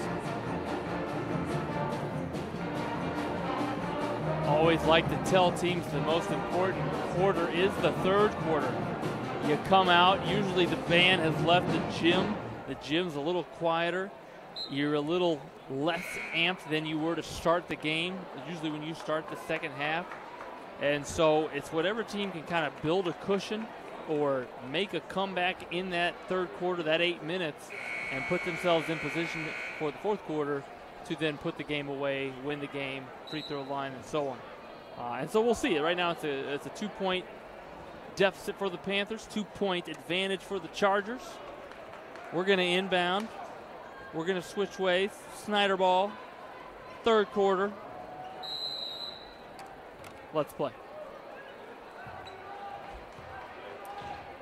Always like to tell teams the most important quarter is the third quarter. You come out, usually the band has left the gym. The gym's a little quieter. You're a little less amped than you were to start the game, usually when you start the second half. And so it's whatever team can kind of build a cushion or make a comeback in that third quarter, that 8 minutes, and put themselves in position for the fourth quarter to then put the game away, win the game, free throw line, and so on. And so we'll see. Right now it's a 2-point deficit for the Panthers, 2-point advantage for the Chargers. We're going to inbound. We're going to switch ways. Snider ball, third quarter. Let's play.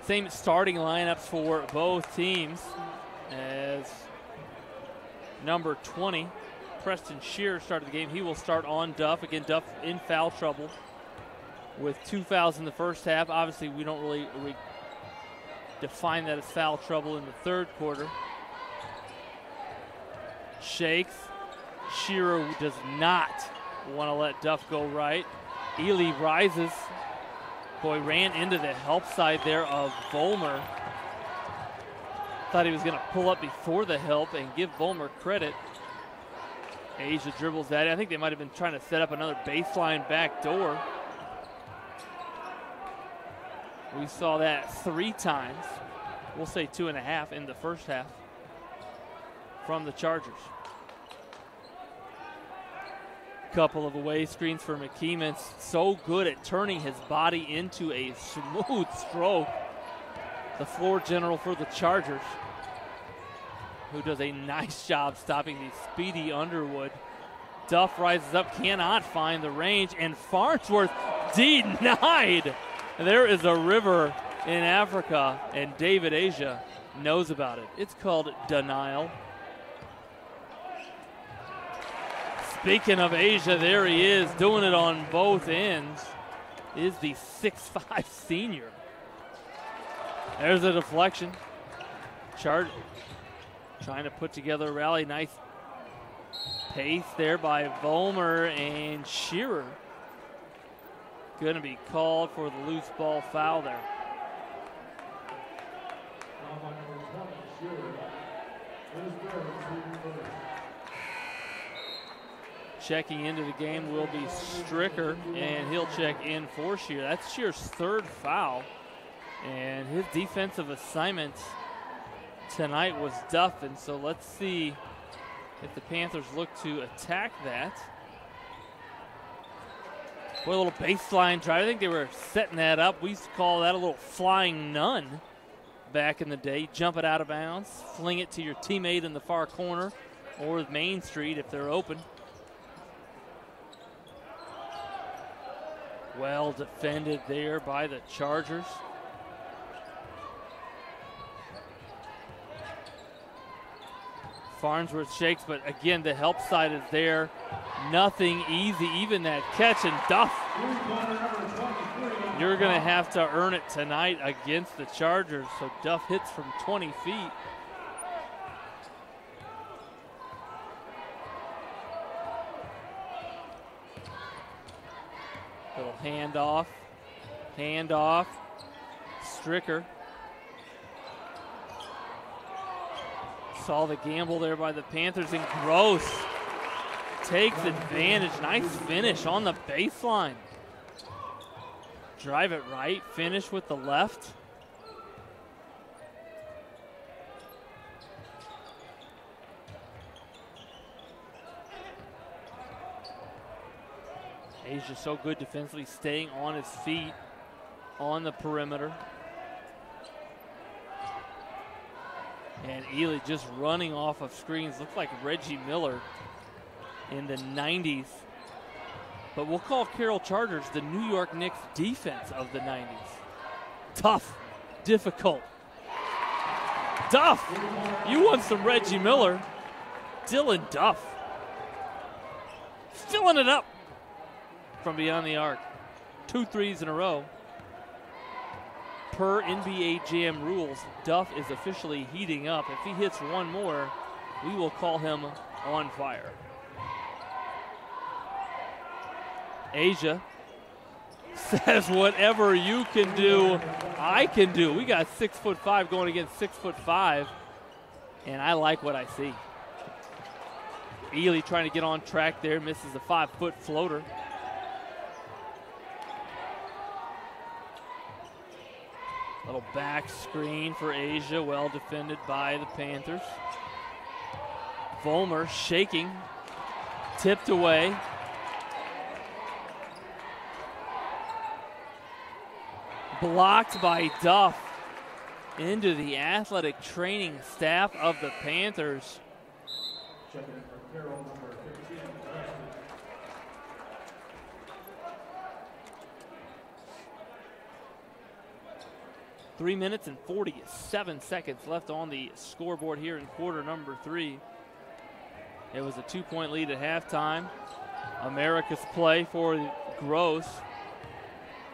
Same starting lineups for both teams as number 20, Preston Shearer, started the game. He will start on Duff. Again, Duff in foul trouble with 2 fouls in the first half. Obviously, we don't really define that as foul trouble in the third quarter. Shakes. Shearer does not want to let Duff go right. Ely rises. Boy, ran into the help side there of Vollmer. Thought he was going to pull up before the help and give Vollmer credit. Asia dribbles that. I think they might have been trying to set up another baseline back door. We saw that 3 times. We'll say 2.5 in the first half from the Chargers. Couple of away screens for McKeeman. So good at turning his body into a smooth stroke. The floor general for the Chargers, who does a nice job stopping the speedy Underwood. Duff rises up, cannot find the range, and Farnsworth denied. There is a river in Africa, and David Asia knows about it. It's called denial. Speaking of Asia, there he is, doing it on both ends, is the 6'5" senior. There's a deflection. Chart trying to put together a rally. Nice pace there by Vollmer, and Shearer going to be called for the loose ball foul there. Checking into the game will be Stricker, and he'll check in for Shearer. That's Shearer's 3rd foul, and his defensive assignment tonight was Duff, and so let's see if the Panthers look to attack that. Boy, a little baseline drive. I think they were setting that up. We used to call that a little flying nun back in the day. Jump it out of bounds, fling it to your teammate in the far corner, or Main Street if they're open. Well defended there by the Chargers. Farnsworth shakes, but again, the help side is there. Nothing easy, even that catch, and Duff. You're going to have to earn it tonight against the Chargers. So Duff hits from 20 feet. Little handoff, Stricker. Saw the gamble there by the Panthers, and Gross takes advantage. Nice finish on the baseline. Drive it right, finish with the left. Asia so good defensively, staying on his feet on the perimeter. And Ely just running off of screens. Looks like Reggie Miller in the 90s. But we'll call Carroll Chargers the New York Knicks defense of the 90s. Tough, difficult. Duff, you want some Reggie Miller. Dylan Duff filling it up from beyond the arc. 2 threes in a row. Per NBA Jam rules, Duff is officially heating up. If he hits one more, we will call him on fire. Asia says, whatever you can do, I can do. We got 6'5" going against 6'5", and I like what I see. Ely trying to get on track there, misses a 5-foot floater. Little back screen for Asia, well defended by the Panthers. Vollmer shaking, tipped away. Blocked by Duff into the athletic training staff of the Panthers. Checking in for Carroll, number 15, 3 minutes and 47 seconds left on the scoreboard here in quarter number 3. It was a 2-point lead at halftime. America's play for Gross,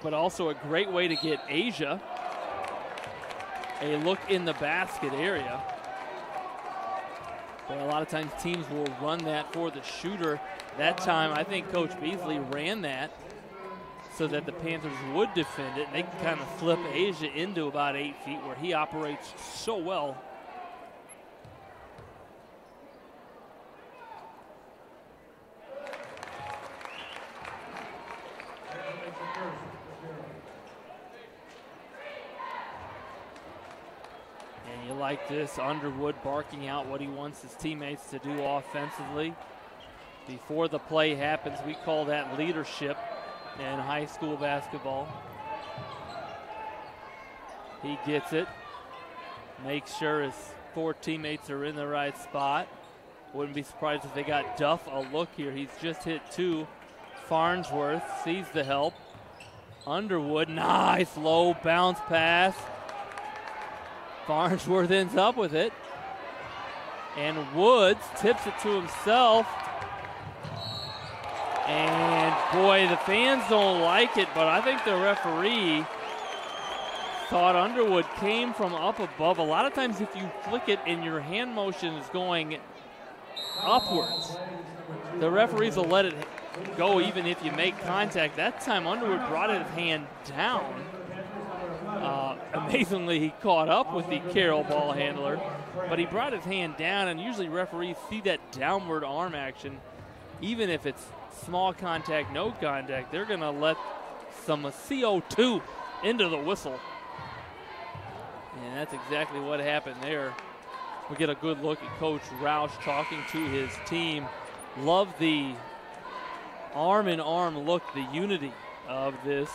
but also a great way to get Asia a look in the basket area. But a lot of times teams will run that for the shooter. That time, I think Coach Beasley ran that so that the Panthers would defend it. And they can kind of flip Asia into about 8 feet where he operates so well. And you like this, Underwood barking out what he wants his teammates to do offensively. Before the play happens, we call that leadership in high school basketball. He gets it, makes sure his 4 teammates are in the right spot. Wouldn't be surprised if they got Duff a look here. He's just hit 2. Farnsworth sees the help. Underwood, nice low bounce pass. Farnsworth ends up with it. And Woods tips it to himself. And boy, the fans don't like it, but I think the referee thought Underwood came from up above. A lot of times if you flick it and your hand motion is going upwards, the referees will let it go even if you make contact. That time Underwood brought his hand down. Amazingly, he caught up with the Carroll ball handler, but he brought his hand down, and usually referees see that downward arm action. Even if it's small contact, no contact, they're going to let some CO2 into the whistle. And that's exactly what happened there. We get a good look at Coach Roush talking to his team. Love the arm-in-arm look, the unity of this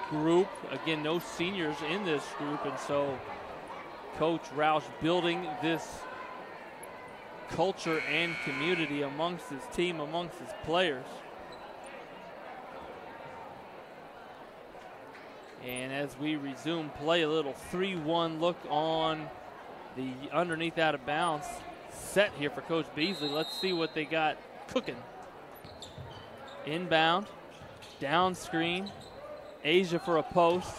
group. Again, no seniors in this group, and so Coach Roush building this culture and community amongst his team, amongst his players. And as we resume play, a little 3-1 look on the underneath out of bounds set here for Coach Beasley. Let's see what they got cooking. Inbound, down screen, Asia for a post.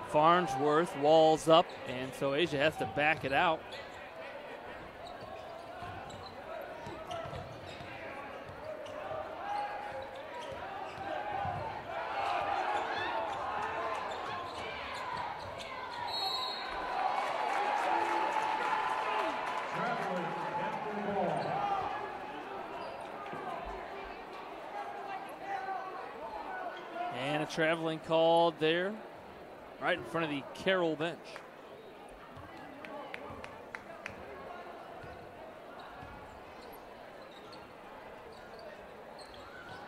Farnsworth walls up, and so Asia has to back it out. And a traveling called there, right in front of the Carroll bench.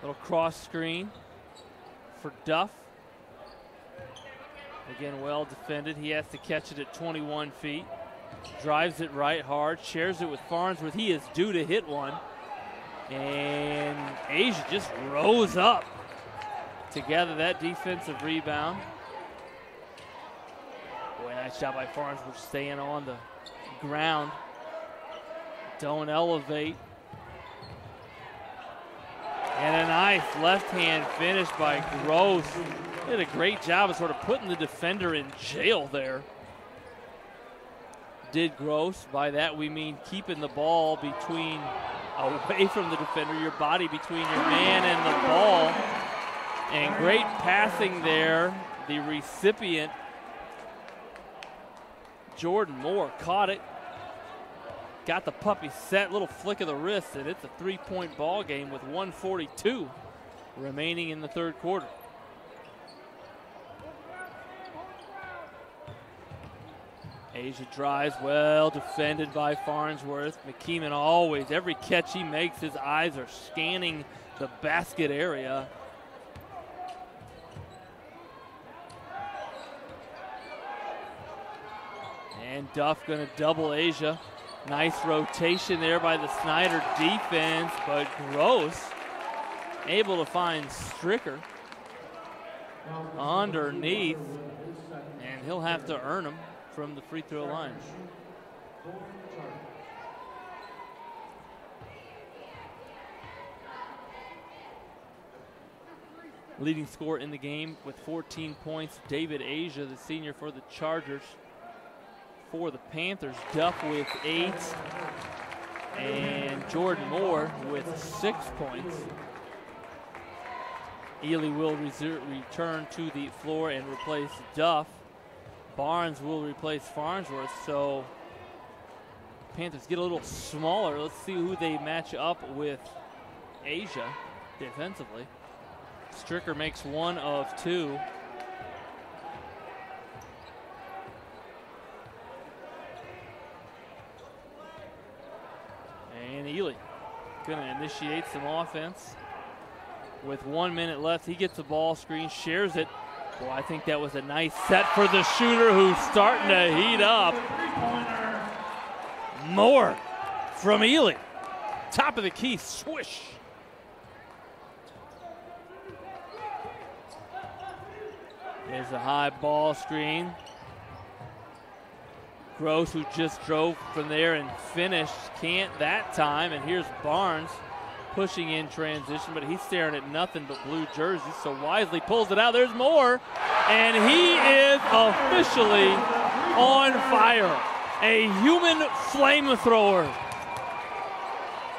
Little cross screen for Duff. Again, well defended. He has to catch it at 21 feet. Drives it right hard, shares it with Farnsworth. He is due to hit one. And Asia just rose up to gather that defensive rebound. Boy, nice job by Farnsworth staying on the ground. Don't elevate. And a nice left-hand finish by Gross. Did a great job of sort of putting the defender in jail there. Did Gross. By that we mean keeping the ball away from the defender, your body between your man and the ball. And great passing there. The recipient, Jordan Moore, caught it. Got the puppy set, little flick of the wrist, and it's a 3-point ball game with 1:42 remaining in the third quarter. Asia drives, well defended by Farnsworth. McKeeman always, every catch he makes, his eyes are scanning the basket area. And Duff gonna double Asia. Nice rotation there by the Snider defense, but Gross able to find Stricker underneath, and he'll have to earn them from the free throw line. Leading scorer in the game with 14 points, David Asia, the senior for the Chargers. For the Panthers, Duff with 8, and Jordan Moore with 6 points. Ely will return to the floor and replace Duff. Barnes will replace Farnsworth, so Panthers get a little smaller. Let's see who they match up with Asia defensively. Stricker makes 1 of 2. And Ely gonna initiate some offense. With 1 minute left, he gets the ball screen, shares it. Boy, I think that was a nice set for the shooter who's starting to heat up. More from Ely. Top of the key, swish. There's a high ball screen. Gross, who just drove from there and finished, can't that time. And here's Barnes pushing in transition, but he's staring at nothing but blue jerseys, so wisely pulls it out. There's more, and he is officially on fire. A human flamethrower.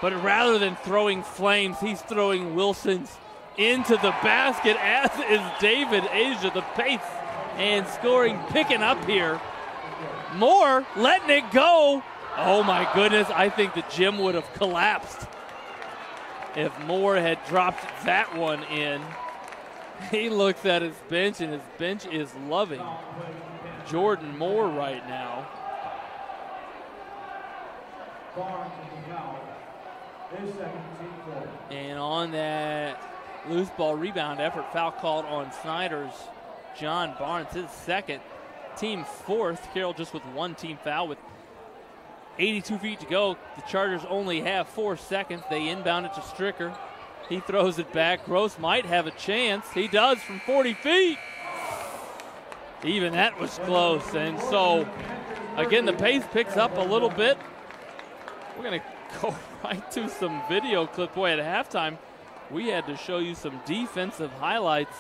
But rather than throwing flames, he's throwing Wilson's into the basket, as is David Asia. The pace and scoring picking up here. Moore letting it go. Oh my goodness, I think the gym would have collapsed if Moore had dropped that one in. He looks at his bench, and his bench is loving Jordan Moore right now. And on that loose ball rebound effort, foul called on Snider's John Barnes, his second, team fourth. Carroll just with 1 team foul with 82 feet to go. The Chargers only have 4 seconds. They inbound it to Stricker. He throws it back. Gross might have a chance. He does from 40 feet. Even that was close. And so, again, the pace picks up a little bit. We're going to go right to some video clip. Boy, at halftime, we had to show you some defensive highlights.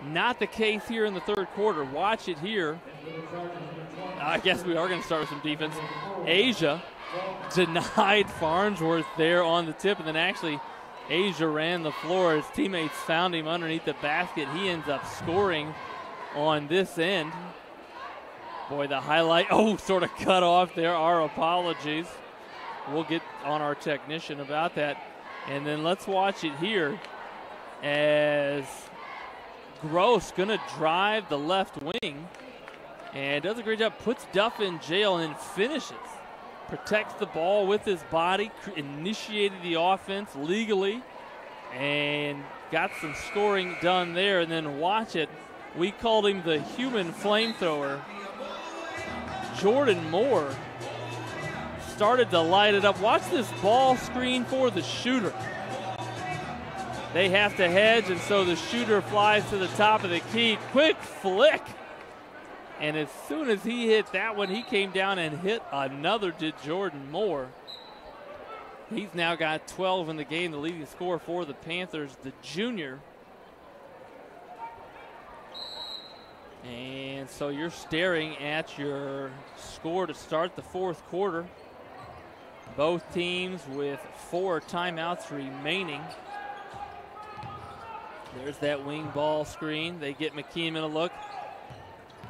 Not the case here in the third quarter. Watch it here. I guess we are going to start with some defense. Asia denied Farnsworth there on the tip, and then actually Asia ran the floor. His teammates found him underneath the basket. He ends up scoring on this end. Boy, the highlight, sort of cut off there. Our apologies. We'll get on our technician about that. And then let's watch it here as Gross going to drive the left wing and does a great job, puts Duff in jail and then finishes. Protects the ball with his body, initiated the offense legally, and got some scoring done there. And then watch it. We called him the human flamethrower. Jordan Moore started to light it up. Watch this ball screen for the shooter. They have to hedge, and so the shooter flies to the top of the key. Quick flick. And as soon as he hit that one, he came down and hit another, did Jordan Moore. He's now got 12 in the game, the leading scorer for the Panthers, the junior. And so you're staring at your score to start the fourth quarter. Both teams with 4 timeouts remaining. There's that wing ball screen. They get McKeeman a look.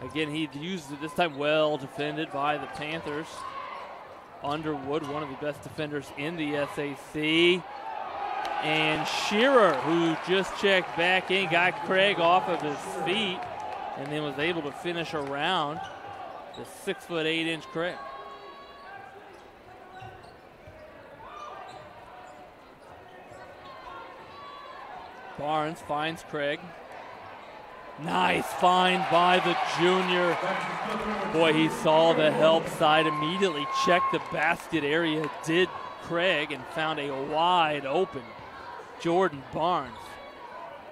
Again, he used it this time, well defended by the Panthers. Underwood, one of the best defenders in the SAC. And Shearer, who just checked back in, got Craig off of his feet and then was able to finish around the 6'8" Craig. Barnes finds Craig. Nice find by the junior. Boy, he saw the help side, immediately checked the basket area, did Craig, and found a wide open Jordan Barnes.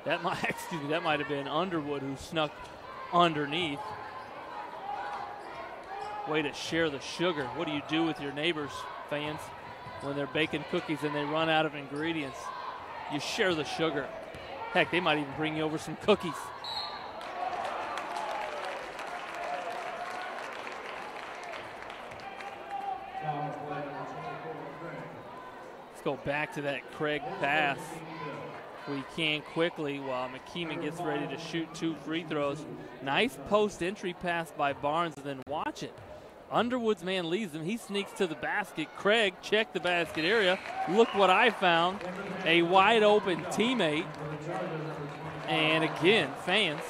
That might have been Underwood who snuck underneath. Way to share the sugar. What do you do with your neighbors, fans, when they're baking cookies and they run out of ingredients? You share the sugar. Heck, they might even bring you over some cookies. Let's go back to that Craig pass. We can quickly while McKeeman gets ready to shoot 2 free throws. Nice post entry pass by Barnes, and then watch it. Underwood's man leaves him. He sneaks to the basket. Craig checked the basket area. Look what I found. A wide open teammate. And again, fans,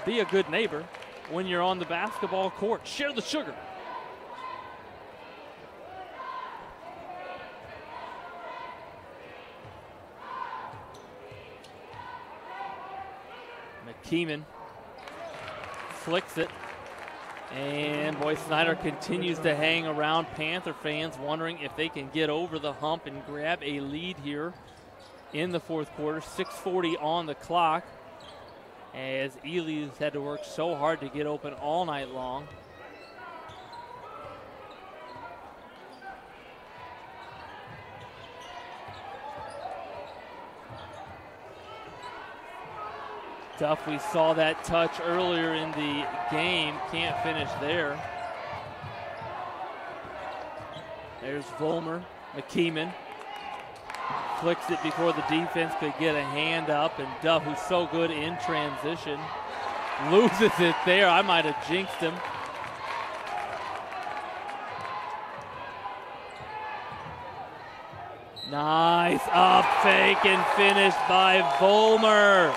be a good neighbor when you're on the basketball court. Share the sugar. McKeeman flicks it. And boy, Snider continues to hang around. Panther fans wondering if they can get over the hump and grab a lead here in the fourth quarter. 6:40 on the clock as Ely's had to work so hard to get open all night long. Duff, we saw that touch earlier in the game. Can't finish there. There's Vollmer. McKeeman flicks it before the defense could get a hand up. And Duff, who's so good in transition, loses it there. I might have jinxed him. Nice up fake and finish by Vollmer.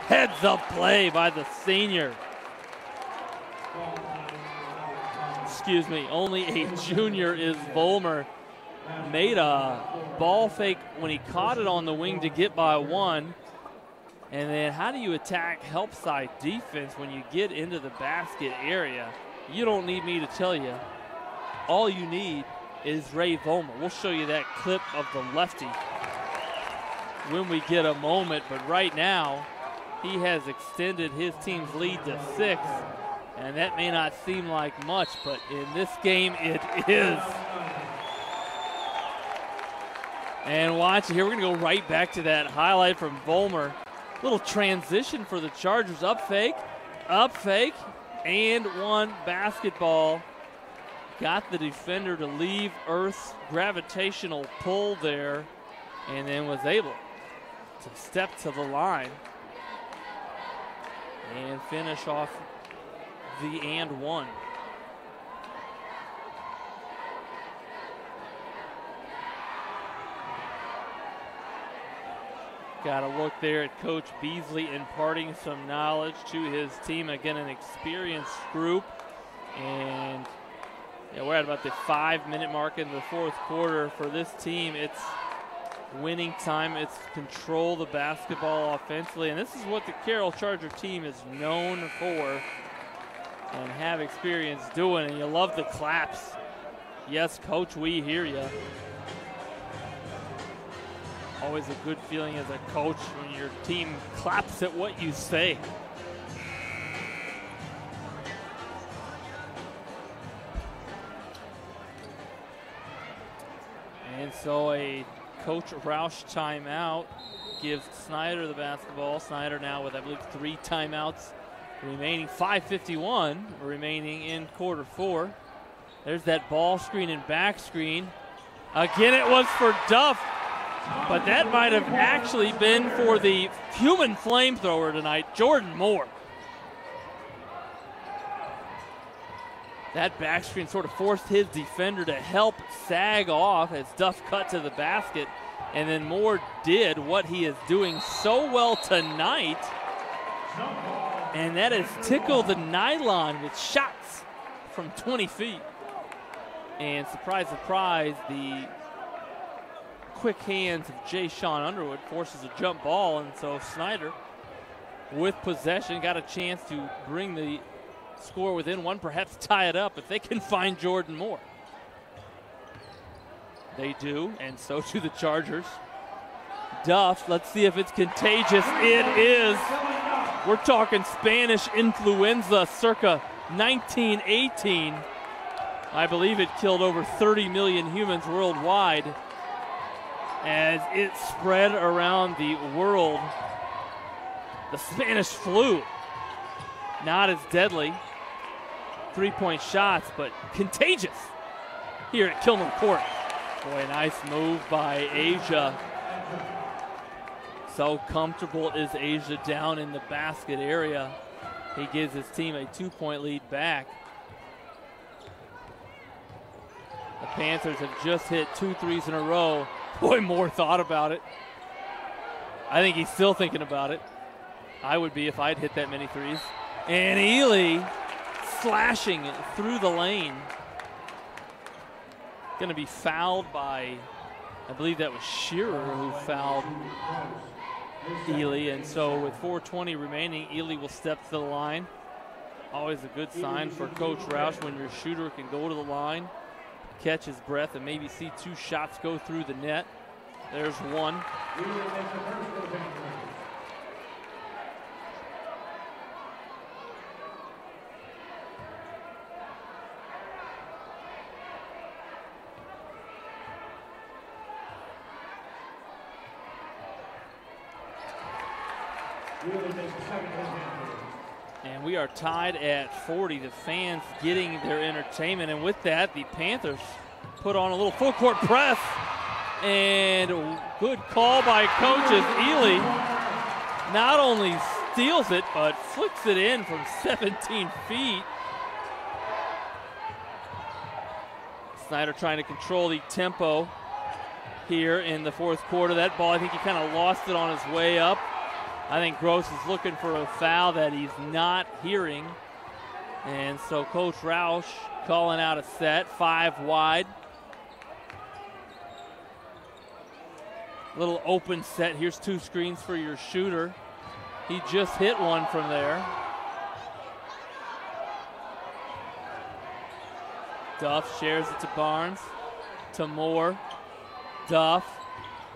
Heads up play by the senior. Excuse me, only a junior is Vollmer. Made a ball fake when he caught it on the wing to get by one. And then how do you attack help side defense when you get into the basket area? You don't need me to tell you. All you need is Ray Vollmer. We'll show you that clip of the lefty when we get a moment, but right now, He has extended his team's lead to 6, and that may not seem like much, but in this game it is. And watch here, we're going to go right back to that highlight from Vollmer. Little transition for the Chargers. Up fake, and one basketball. Got the defender to leave Earth's gravitational pull there, and then was able to step to the line and finish off the and one. Got to look there at Coach Beasley imparting some knowledge to his team. Again, an experienced group. And yeah, we're at about the 5-minute mark in the fourth quarter. For this team, it's winning time. It's control the basketball offensively. And this is what the Carroll Charger team is known for and have experience doing. And you love the claps. Yes, Coach, we hear you. Always a good feeling as a coach when your team claps at what you say. And so a Coach Roush timeout gives Snider the basketball. Snider now with, I believe, 3 timeouts remaining. 5:51 remaining in quarter 4. There's that ball screen and back screen. Again, it was for Duff. But that might have actually been for the human flamethrower tonight, Jordan Moore. That back screen sort of forced his defender to help sag off as Duff cut to the basket. And then Moore did what he is doing so well tonight. And that is tickle the nylon with shots from 20 feet. And surprise, surprise, the quick hands of Jay Sean Underwood forces a jump ball, and so Snider with possession got a chance to bring the score within 1, perhaps tie it up if they can find Jordan Moore. They do, and so do the Chargers. Duff, let's see if it's contagious. It is. We're talking Spanish influenza circa 1918. I believe it killed over 30 million humans worldwide as it spread around the world. The Spanish flu, not as deadly. 3-point shots, but contagious here at Kilmer Court. Boy, nice move by Asia. So comfortable is Asia down in the basket area. He gives his team a 2-point lead back. The Panthers have just hit 2 threes in a row. Boy, Moore thought about it. I think he's still thinking about it. I would be if I'd hit that many threes. And Ely slashing through the lane. Going to be fouled by, I believe that was Shearer who fouled Ely. And so with 4:20 remaining, Ely will step to the line. Always a good sign for Coach Roush when your shooter can go to the line, catch his breath, and maybe see 2 shots go through the net. There's one. And we are tied at 40. The fans getting their entertainment. And with that, the Panthers put on a little full court press. And good call by coaches. Ely not only steals it, but flicks it in from 17 feet. Snider trying to control the tempo here in the fourth quarter. That ball, I think he kind of lost it on his way up. I think Gross is looking for a foul that he's not hearing. And so Coach Roush calling out a set, 5 wide. Little open set. Here's 2 screens for your shooter. He just hit one from there. Duff shares it to Barnes, to Moore. Duff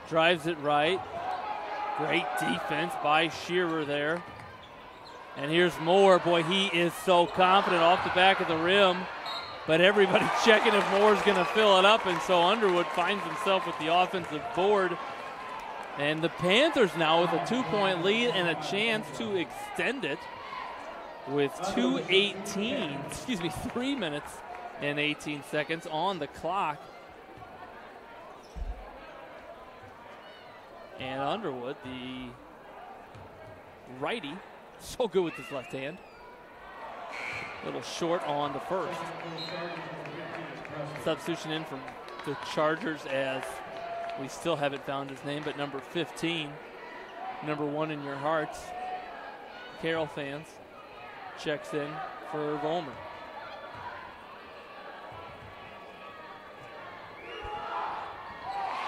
drives it right. Great defense by Shearer there. And here's Moore. Boy, he is so confident off the back of the rim. But everybody's checking if Moore's going to fill it up, and so Underwood finds himself with the offensive board. And the Panthers now with a 2-point lead and a chance to extend it with 3 minutes and 18 seconds on the clock. And Underwood, the righty, so good with his left hand. A little short on the first. Substitution in from the Chargers, as we still haven't found his name, but number 15, number 1 in your hearts, Carroll fans, checks in for Volmer.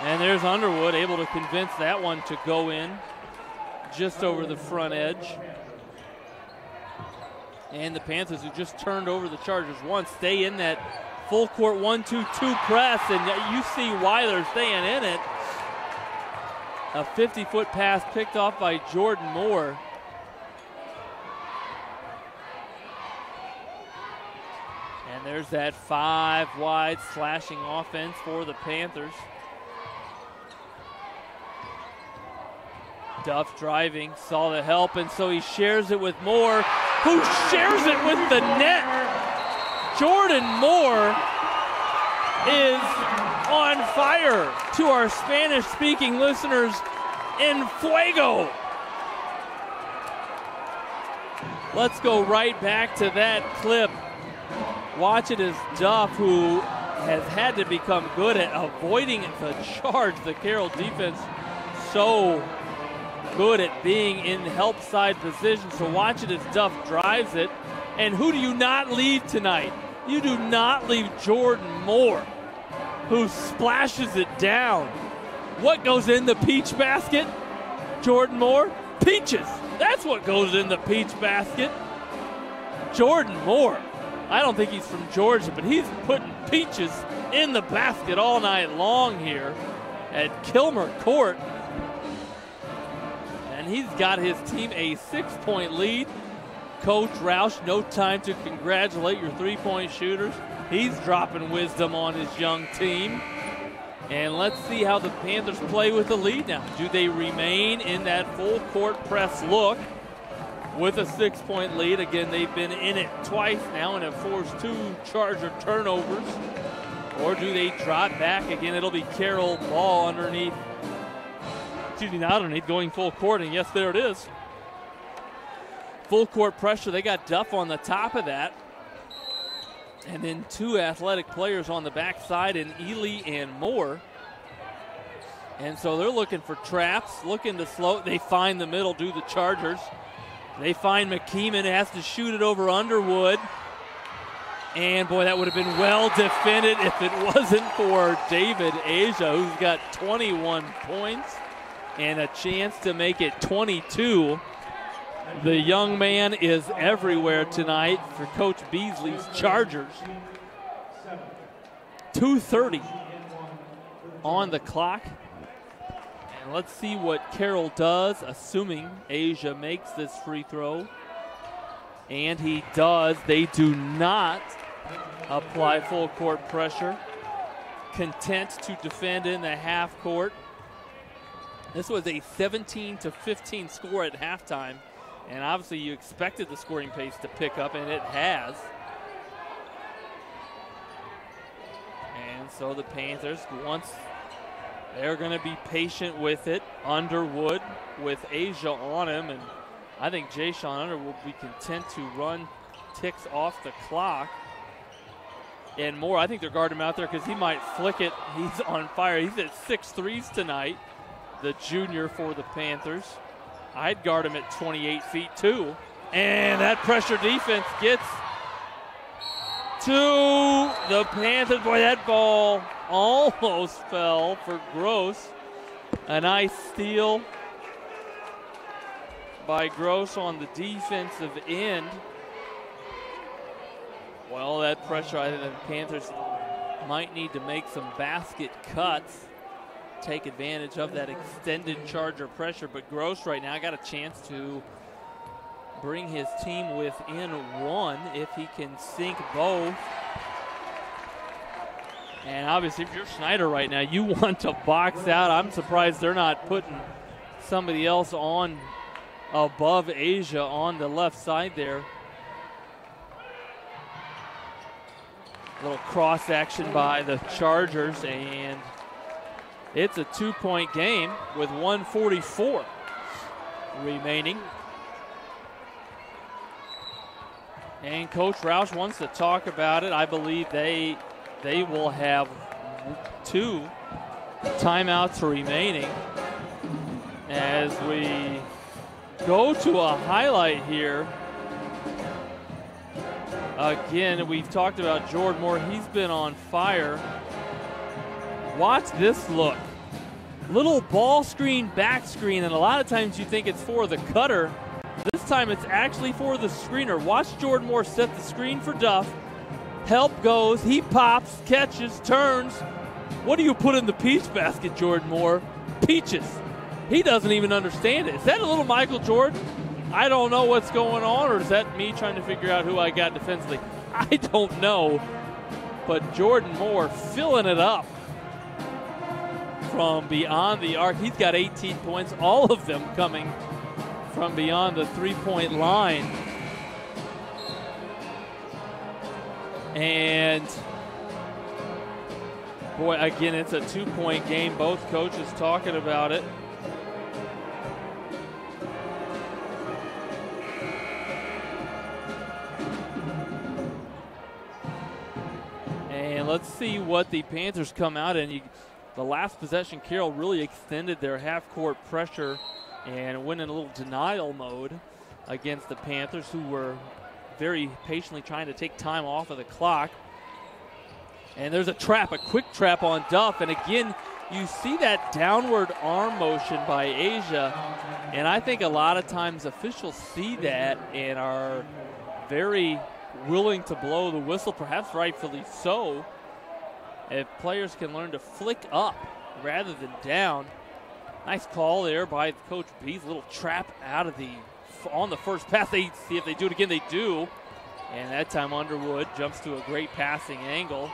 And there's Underwood, able to convince that one to go in just over the front edge. And the Panthers, who just turned over the Chargers once, stay in that full court 1-2-2 press, and you see why they're staying in it. A 50-foot pass picked off by Jordan Moore. And there's that 5-wide slashing offense for the Panthers. Duff driving, saw the help, and so he shares it with Moore, who shares it with the net. Jordan Moore is on fire. To our Spanish-speaking listeners, en fuego. Let's go right back to that clip. Watch it as Duff, who has had to become good at avoiding the charge. The Carroll defense so good at being in help side position. So watch it as Duff drives it. And who do you not leave tonight? You do not leave Jordan Moore, who splashes it down. What goes in the peach basket? Jordan Moore? Peaches. That's what goes in the peach basket. Jordan Moore. I don't think he's from Georgia, but he's putting peaches in the basket all night long here at Kilmer Court. And he's got his team a 6-point lead. Coach Roush, no time to congratulate your three-point shooters. He's dropping wisdom on his young team. And let's see how the Panthers play with the lead now. Do they remain in that full court press look with a 6-point lead? Again, they've been in it twice now and have forced 2 Charger turnovers. Or do they drop back? Again, it'll be Carroll ball underneath. Excuse me, not underneath, going full court, and yes, there it is. Full court pressure. They got Duff on the top of that. And then 2 athletic players on the backside in Ely and Moore. And so they're looking for traps, looking to slow. They find the middle, do the Chargers. They find McKeeman, has to shoot it over Underwood. And boy, that would have been well defended if it wasn't for David Asia, who's got 21 points and a chance to make it 22. The young man is everywhere tonight for Coach Beasley's Chargers. 2:30 on the clock. And let's see what Carroll does, assuming Asia makes this free throw. And he does. They do not apply full court pressure. Content to defend in the half court. This was a 17-15 score at halftime. And obviously you expected the scoring pace to pick up, and it has. And so the Panthers, once they're going to be patient with it. Underwood with Asia on him, and I think Jayshon Underwood will be content to run ticks off the clock. And Moore, I think they're guarding him out there because he might flick it. He's on fire. He's at 6 threes tonight, the junior for the Panthers. I'd guard him at 28 feet too. And that pressure defense gets to the Panthers. Boy, that ball almost fell for Gross. A nice steal by Gross on the defensive end. Well, that pressure, I think the Panthers might need to make some basket cuts, take advantage of that extended Charger pressure. But Gross right now got a chance to bring his team within one if he can sink both. And obviously, if you're Snider right now, you want to box out. I'm surprised they're not putting somebody else on above Asia on the left side there. A little cross action by the Chargers, and it's a 2-point game with 1:44 remaining. And Coach Roush wants to talk about it. I believe they will have 2 timeouts remaining as we go to a highlight here. Again, we've talked about Jordan Moore. He's been on fire. Watch this look. Little ball screen, back screen, and a lot of times you think it's for the cutter. This time it's actually for the screener. Watch Jordan Moore set the screen for Duff. Help goes, he pops, catches, turns. What do you put in the peach basket, Jordan Moore? Peaches. He doesn't even understand it. Is that a little Michael Jordan? I don't know what's going on, or is that me trying to figure out who I got defensively? I don't know. But Jordan Moore filling it up from beyond the arc. He's got 18 points, all of them coming from beyond the three-point line. And boy, again, it's a 2-point game. Both coaches talking about it. And let's see what the Panthers come out in. The last possession, Carroll really extended their half-court pressure and went in a little denial mode against the Panthers, who were very patiently trying to take time off of the clock. And there's a trap, a quick trap on Duff. And again, you see that downward arm motion by Asia. And I think a lot of times officials see that and are very willing to blow the whistle, perhaps rightfully so. If players can learn to flick up rather than down. Nice call there by Coach B's. Little trap out of on the first pass. They see if they do it again, they do. And that time Underwood jumps to a great passing angle.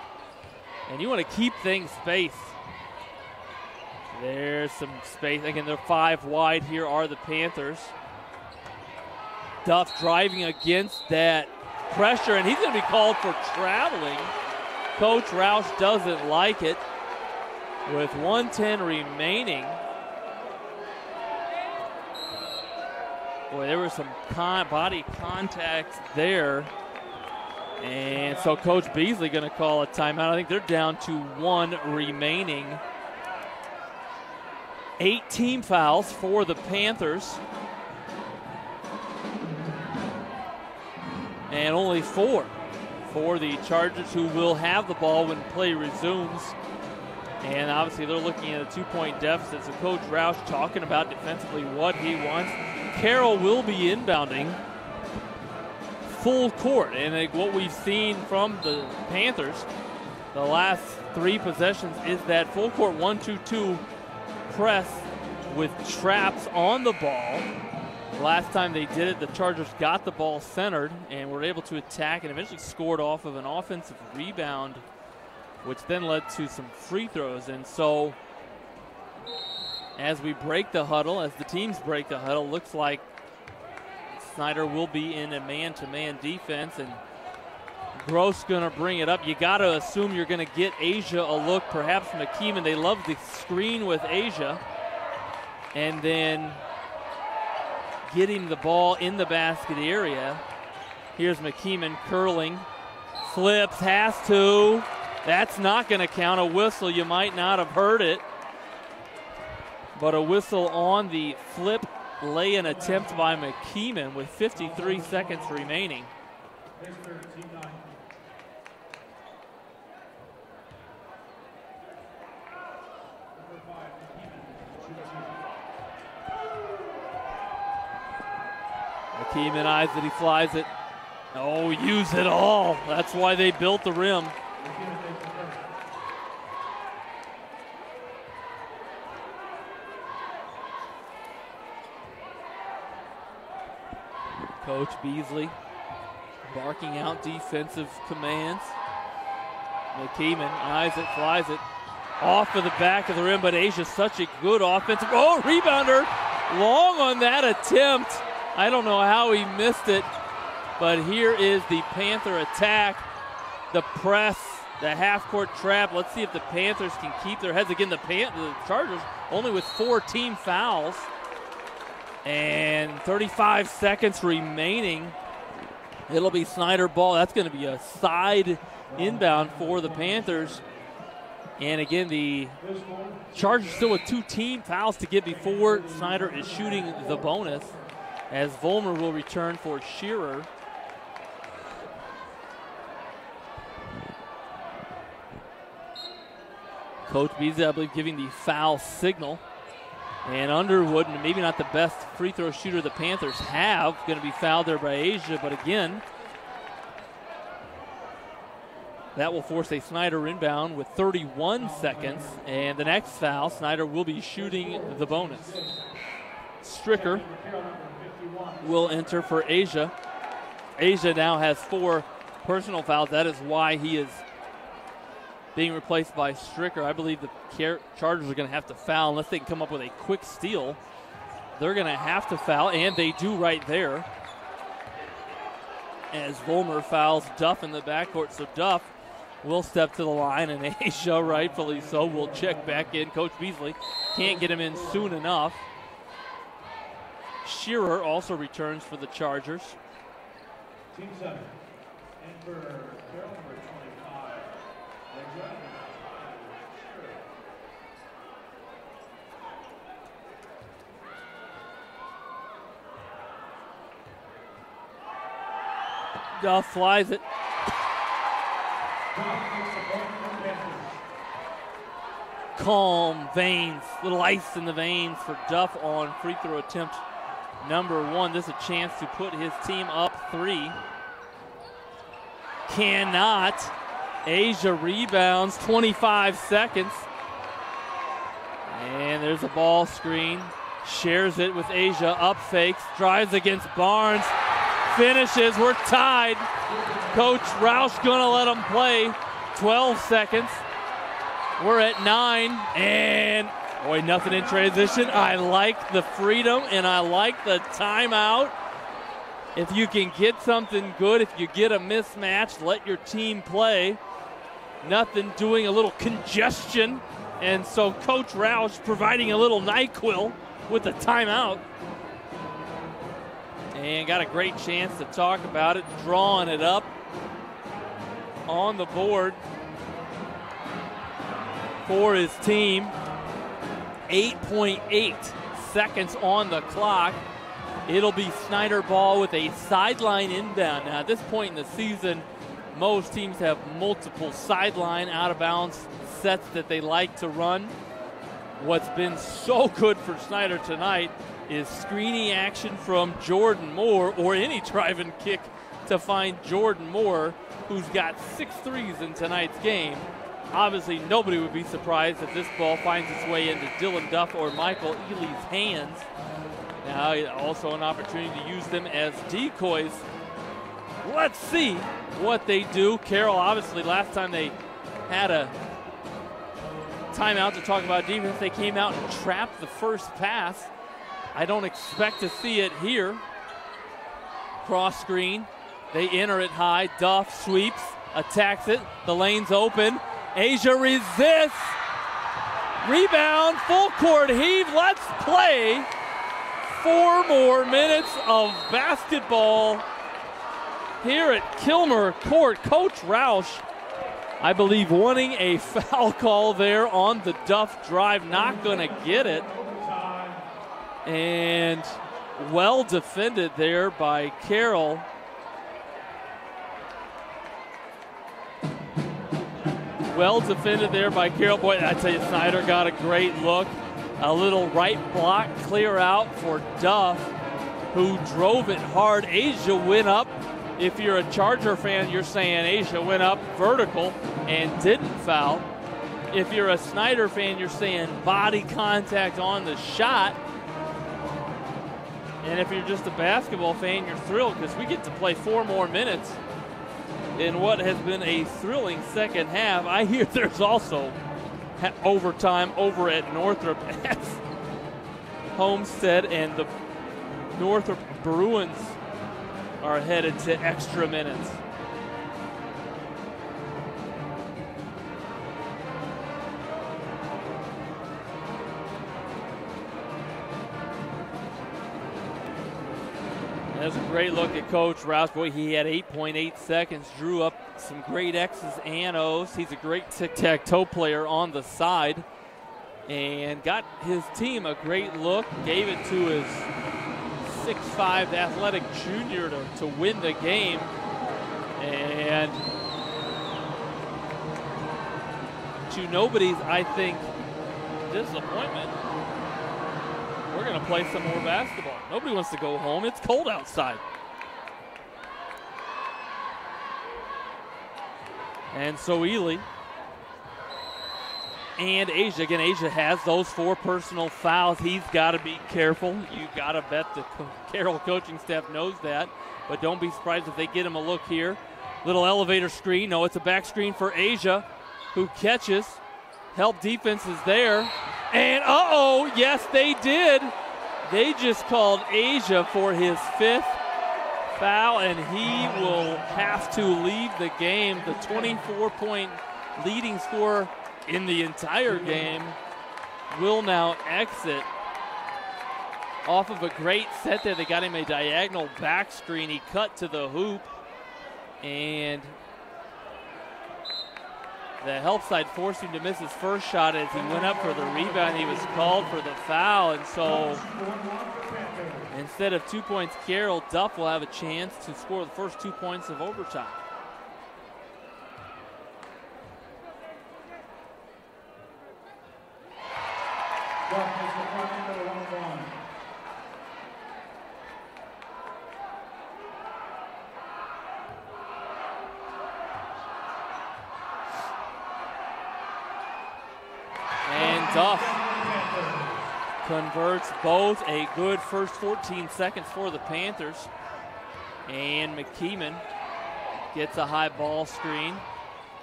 And you want to keep things spaced. There's some space. Again, they're 5 wide. Here are the Panthers. Duff driving against that pressure, and he's going to be called for traveling. Coach Roush doesn't like it. With 1:10 remaining. Boy, there was some body contact there. And so Coach Beasley going to call a timeout. I think they're down to 1 remaining. 8 team fouls for the Panthers. And only 4 for the Chargers, who will have the ball when play resumes. And obviously they're looking at a 2-point deficit. So Coach Roush talking about defensively what he wants. Carroll will be inbounding full court. And what we've seen from the Panthers the last 3 possessions is that full court 1-2-2 press with traps on the ball. Last time they did it, the Chargers got the ball centered and were able to attack and eventually scored off of an offensive rebound, which then led to some free throws. And so as we break the huddle, as the teams break the huddle, looks like Snider will be in a man-to-man defense, and Gross going to bring it up. You got to assume you're going to get Asia a look, perhaps McKeeman. They love the screen with Asia. And then getting the ball in the basket area. Here's McKeeman curling, flips, has to. That's not going to count. A whistle. You might not have heard it, but a whistle on the flip lay-in attempt by McKeeman with 53 seconds remaining. McKeeman eyes it, he flies it. Oh, use it all. That's why they built the rim. Coach Beasley barking out defensive commands. McKeeman eyes it, flies it off of the back of the rim, but Asia's such a good offensive. Oh, rebounder, long on that attempt. I don't know how he missed it, but here is the Panther attack. The press, the half-court trap. Let's see if the Panthers can keep their heads. Again, the Chargers only with 4 team fouls. And 35 seconds remaining. It'll be Snider ball. That's going to be a side inbound for the Panthers. And again, the Chargers still with 2 team fouls to get before Snider is shooting the bonus, as Vollmer will return for Shearer. Coach Beasley, I believe, giving the foul signal. And Underwood, maybe not the best free throw shooter the Panthers have, going to be fouled there by Asia. But again, that will force a Snider inbound with 31 seconds. And the next foul, Snider will be shooting the bonus. Stricker will enter for Asia. Asia now has 4 personal fouls. That is why he is being replaced by Stricker. I believe the Chargers are going to have to foul unless they can come up with a quick steal. They're going to have to foul, and they do right there, as Vollmer fouls Duff in the backcourt. So Duff will step to the line, and Asia, rightfully so, will check back in. Coach Beasley can't get him in soon enough. Shearer also returns for the Chargers. Team 7. And for Carroll, number 25. Duff flies it. Calm veins, little ice in the veins for Duff on free throw attempt number 1. This is a chance to put his team up 3. Cannot. Asia rebounds, 25 seconds. And there's a ball screen. Shares it with Asia, up fakes, drives against Barnes, finishes. We're tied. Coach Roush gonna let him play. 12 seconds. We're at 9, and boy, nothing in transition. I like the freedom, and I like the timeout. If you can get something good, if you get a mismatch, let your team play. Nothing doing a little congestion, and so Coach Roush providing a little NyQuil with the timeout. And got a great chance to talk about it, drawing it up on the board for his team. 8.8 seconds on the clock. It'll be Snider ball with a sideline inbound. Now, at this point in the season, most teams have multiple sideline out-of-bounds sets that they like to run. What's been so good for Snider tonight is screening action from Jordan Moore, or any drive and kick to find Jordan Moore, who's got 6 threes in tonight's game. Obviously, nobody would be surprised if this ball finds its way into Dylan Duff or Michael Ely's hands. Now, also an opportunity to use them as decoys. Let's see what they do. Carroll, obviously, last time they had a timeout to talk about defense, they came out and trapped the first pass. I don't expect to see it here. Cross screen. They enter it high. Duff sweeps, attacks it. The lane's open. Asia resists. Rebound, full court heave. Let's play 4 more minutes of basketball here at Kilmer Court. Coach Roush, I believe, wanting a foul call there on the Duff drive. Not going to get it. And well defended there by Carroll. Well defended there by Carroll. Boy, I tell you, Snider got a great look. A little right block clear out for Duff, who drove it hard. Asia went up. If you're a Charger fan, you're saying Asia went up vertical and didn't foul. If you're a Snider fan, you're saying body contact on the shot. And if you're just a basketball fan, you're thrilled because we get to play 4 more minutes in what has been a thrilling second half. I hear there's also overtime over at Northrop as Homestead and the Northrop Bruins are headed to extra minutes. That's a great look at Coach Rouse. Boy, he had 8.8 seconds, drew up some great X's and O's. He's a great tic-tac-toe player on the side and got his team a great look, gave it to his 6'5" athletic junior to win the game. And to nobody's, I think, disappointment, we're going to play some more basketball. Nobody wants to go home. It's cold outside. And so Ely and Asia. Again, Asia has those 4 personal fouls. He's got to be careful. You got to bet the Carroll coaching staff knows that. But don't be surprised if they get him a look here. Little elevator screen. No, it's a back screen for Asia, who catches. Help defense is there. And uh-oh, yes, they did. They just called Asia for his 5th foul, and he will have to leave the game. The 24-point leading scorer in the entire game will now exit off of a great set there. They got him a diagonal back screen. He cut to the hoop, and the help side forced him to miss his first shot as he went up for the rebound. He was called for the foul, and so instead of 2 points, Carroll, Duff will have a chance to score the first 2 points of overtime. Duff converts both. A good first 14 seconds for the Panthers. And McKeeman gets a high ball screen.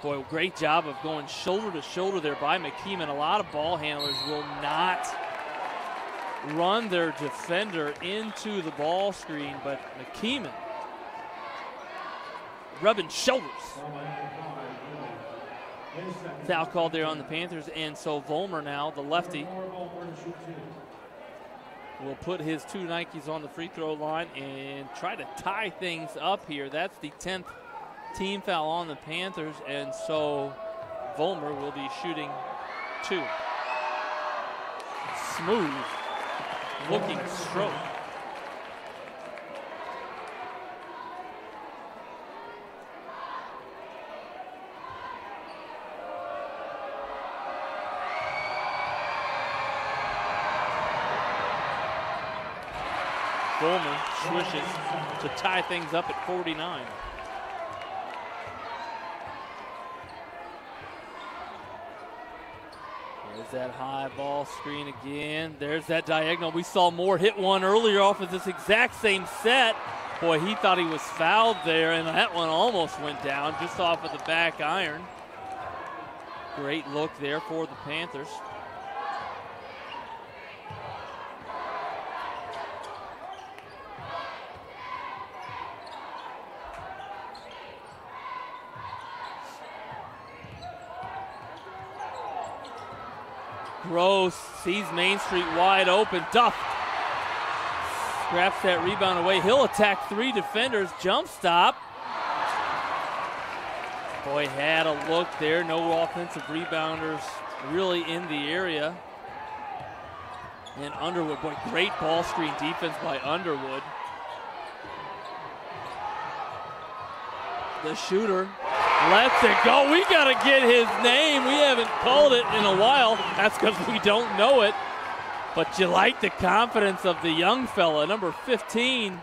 Boy, great job of going shoulder to shoulder there by McKeeman. A lot of ball handlers will not run their defender into the ball screen, but McKeeman rubbing shoulders. Foul called there on the Panthers, and so Vollmer now, the lefty, will put his 2 Nikes on the free throw line and try to tie things up here. That's the 10th team foul on the Panthers, and so Vollmer will be shooting 2. Smooth looking stroke. Vollmer swishes to tie things up at 49. There's that high ball screen again. There's that diagonal. We saw Moore hit one earlier off of this exact same set. Boy, he thought he was fouled there, and that one almost went down just off of the back iron. Great look there for the Panthers. Gross sees Main Street wide open. Duff scraps that rebound away. He'll attack 3 defenders. Jump stop. Boy, had a look there. No offensive rebounders really in the area. And Underwood, boy, great ball screen defense by Underwood. The shooter lets it go. We got to get his name. We haven't called it in a while. That's because we don't know it. But you like the confidence of the young fella, number 15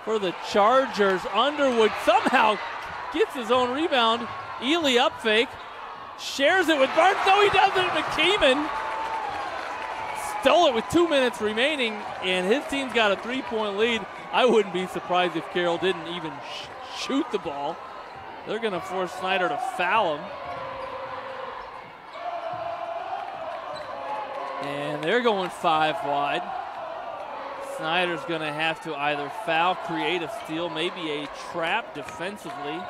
for the Chargers. Underwood somehow gets his own rebound. Ely up fake. Shares it with Barnes. No, he doesn't. McKeeman stole it with 2 minutes remaining, and his team's got a 3-point lead. I wouldn't be surprised if Carroll didn't even shoot the ball. They're going to force Snider to foul him. And they're going 5 wide. Snider's going to have to either foul, create a steal, maybe a trap defensively.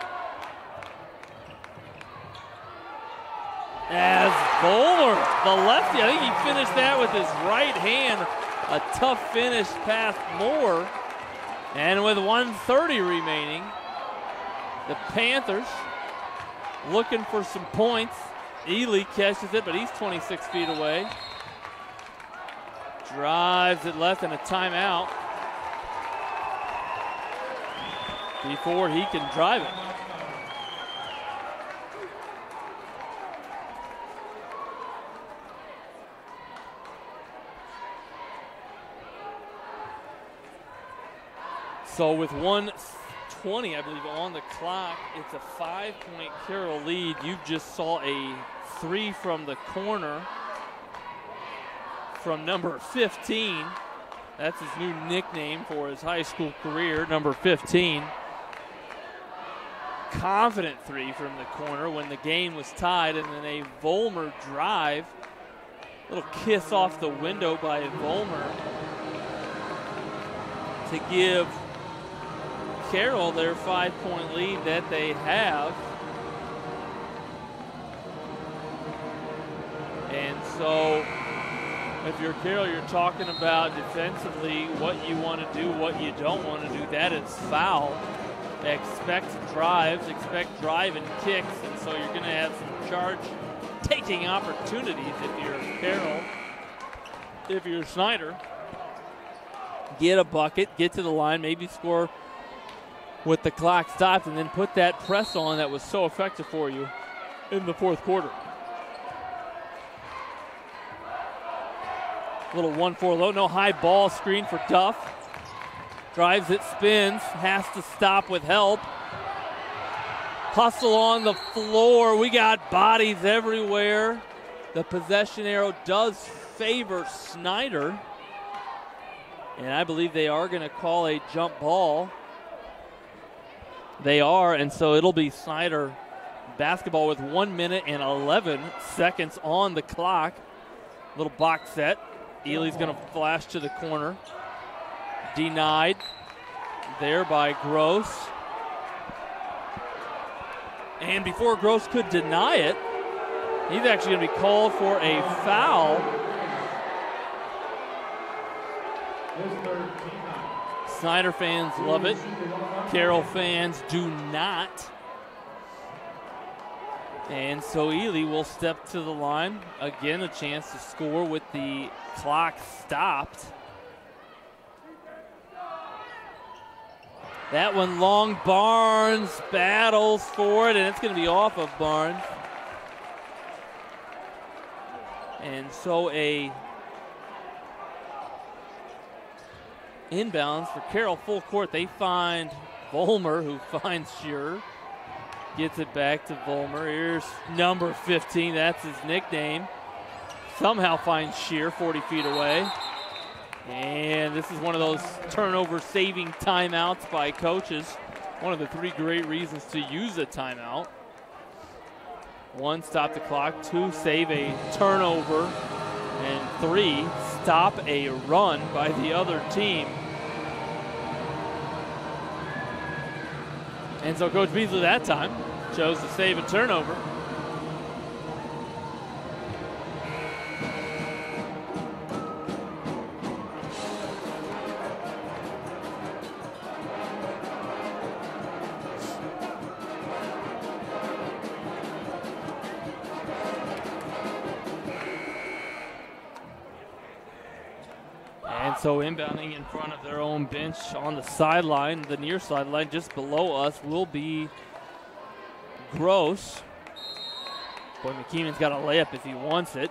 As Bowler, the lefty, I think he finished that with his right hand. A tough finish past Moore. And with 1:30 remaining, the Panthers looking for some points. Ely catches it, but he's 26 feet away. Drives it left and a timeout before he can drive it. So with 1:20, I believe, on the clock, it's a 5-point Carroll lead. You just saw a 3 from the corner from number 15. That's his new nickname for his high school career, number 15. Confident 3 from the corner when the game was tied, and then a Vollmer drive. Little kiss off the window by Vollmer to give Carroll their 5-point lead that they have. And so if you're Carroll, you're talking about defensively what you want to do, what you don't want to do. That is foul. Expect drives, expect drive and kicks, and so you're going to have some charge-taking opportunities if you're Carroll. If you're Snider, get a bucket, get to the line, maybe score with the clock stopped, and then put that press on that was so effective for you in the fourth quarter. Little 1-4 low, no high ball screen for Duff. Drives it, spins, has to stop with help. Hustle on the floor. We got bodies everywhere. The possession arrow does favor Snider. And I believe they are going to call a jump ball. They are, and so it'll be Snider basketball with 1 minute and 11 seconds on the clock. Little box set. Ely's going to flash to the corner. Denied there by Gross. And before Gross could deny it, he's actually going to be called for a foul. Snider fans love it. Carroll fans do not. And so Ely will step to the line. Again, a chance to score with the clock stopped. That one long. Barnes battles for it, and it's going to be off of Barnes. And so a inbounds for Carroll full court. They find Vollmer, who finds Shearer. Gets it back to Vollmer. Here's number 15. That's his nickname. Somehow finds Shearer 40 feet away. And this is one of those turnover-saving timeouts by coaches. One of the 3 great reasons to use a timeout. 1, stop the clock. 2, save a turnover. And 3, stop a run by the other team. And so Coach Beasley that time chose to save a turnover. So inbounding in front of their own bench on the sideline, the near sideline just below us will be Gross. Boy, McKeeman's got a layup if he wants it.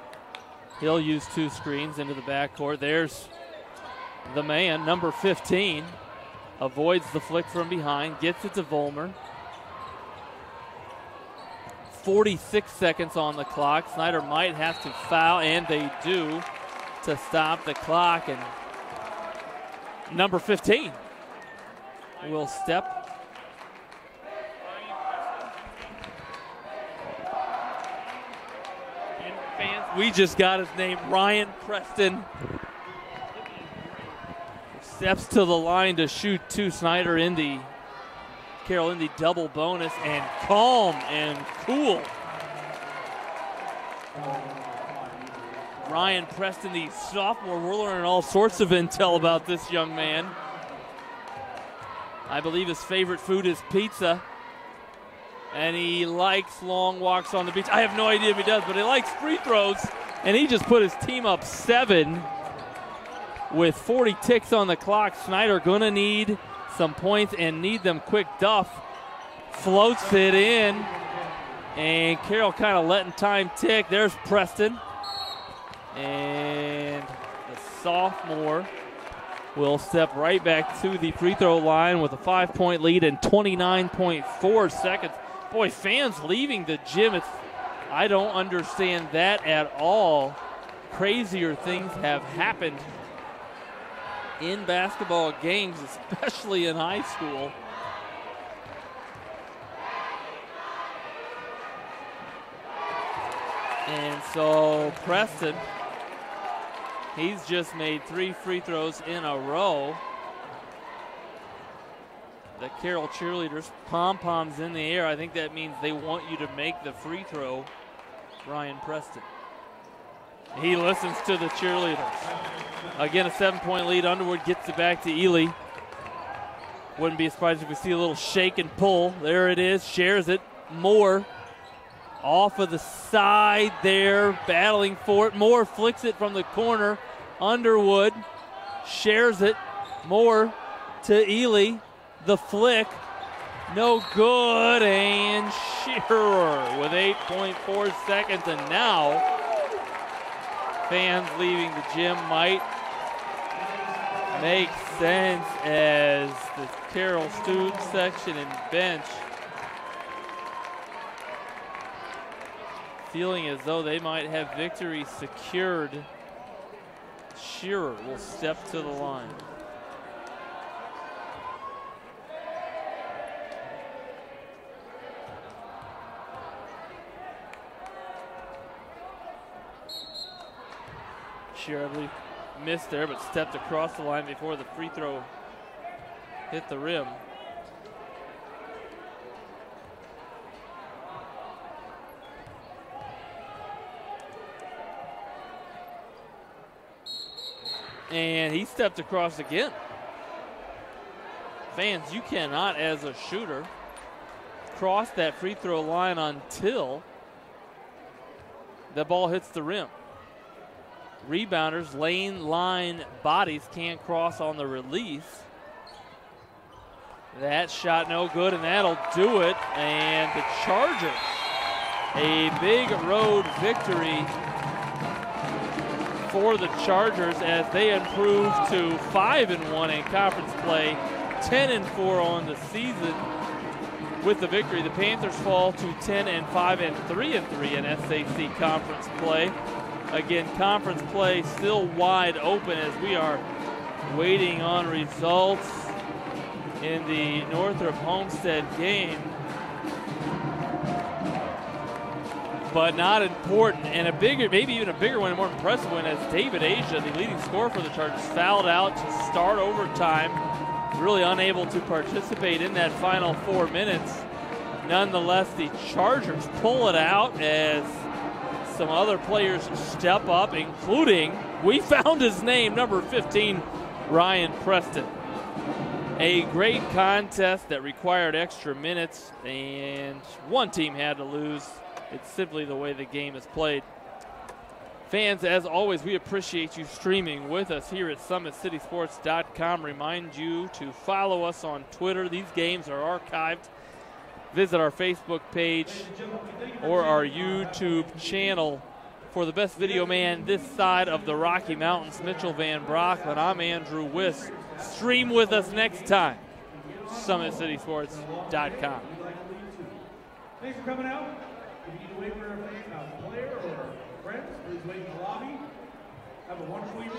He'll use 2 screens into the backcourt. There's the man, number 15. Avoids the flick from behind, gets it to Vollmer. 46 seconds on the clock. Snider might have to foul, and they do. to stop the clock, and number 15 will step. And fans, we just got his name, Ryan Preston. Steps to the line to shoot two. Snider in the Carroll in the double bonus, and calm and cool. Ryan Preston, the sophomore, we're learning all sorts of intel about this young man. I believe his favorite food is pizza, and he likes long walks on the beach. I have no idea if he does, but he likes free throws, and he just put his team up 7 with 40 ticks on the clock. Snider gonna need some points and need them quick. Duff floats it in, and Carroll kind of letting time tick. There's Preston, and the sophomore will step right back to the free throw line with a 5-point lead in 29.4 seconds. Boy, fans leaving the gym. I don't understand that at all. Crazier things have happened in basketball games, especially in high school. And so Preston, he's just made 3 free throws in a row. The Carroll cheerleaders, pom-poms in the air. I think that means they want you to make the free throw, Ryan Preston. He listens to the cheerleaders. Again, a 7-point lead. Underwood gets it back to Ely. Wouldn't be surprised if we see a little shake and pull. There it is, shares it. Moore off of the side there, battling for it. Moore flicks it from the corner. Underwood shares it. Moore to Ely. The flick, no good, and Shearer with 8.4 seconds, and now fans leaving the gym might make sense as the Carroll student section and bench feeling as though they might have victory secured. Shearer will step to the line. Shearer, I believe, missed there, but stepped across the line before the free throw hit the rim. And he stepped across again. Fans, you cannot, as a shooter, cross that free throw line until the ball hits the rim. Rebounders, lane line bodies can't cross on the release. That shot no good, and that'll do it. And the Chargers, a big road victory for the Chargers as they improve to 5-1 in conference play, 10-4 on the season. With the victory, the Panthers fall to 10-5 and 3-3 in SAC conference play. Again, conference play still wide open as we are waiting on results in the Northrop Homestead game. But not important, and a bigger, maybe even a bigger one, a more impressive one, as David Asia, the leading scorer for the Chargers, fouled out to start overtime. Really unable to participate in that final 4 minutes. Nonetheless, the Chargers pull it out as some other players step up, including, we found his name, number 15, Ryan Preston. A great contest that required extra minutes, and one team had to lose. It's simply the way the game is played. Fans, as always, we appreciate you streaming with us here at SummitCitySports.com. Remind you to follow us on Twitter. These games are archived. Visit our Facebook page or our YouTube channel. For the best video man this side of the Rocky Mountains, Mitchell Van Brockland, I'm Andrew Wiss. Stream with us next time. SummitCitySports.com. Thanks for coming out. If you need to wait for a player or friends, please wait in the lobby. Have a wonderful evening.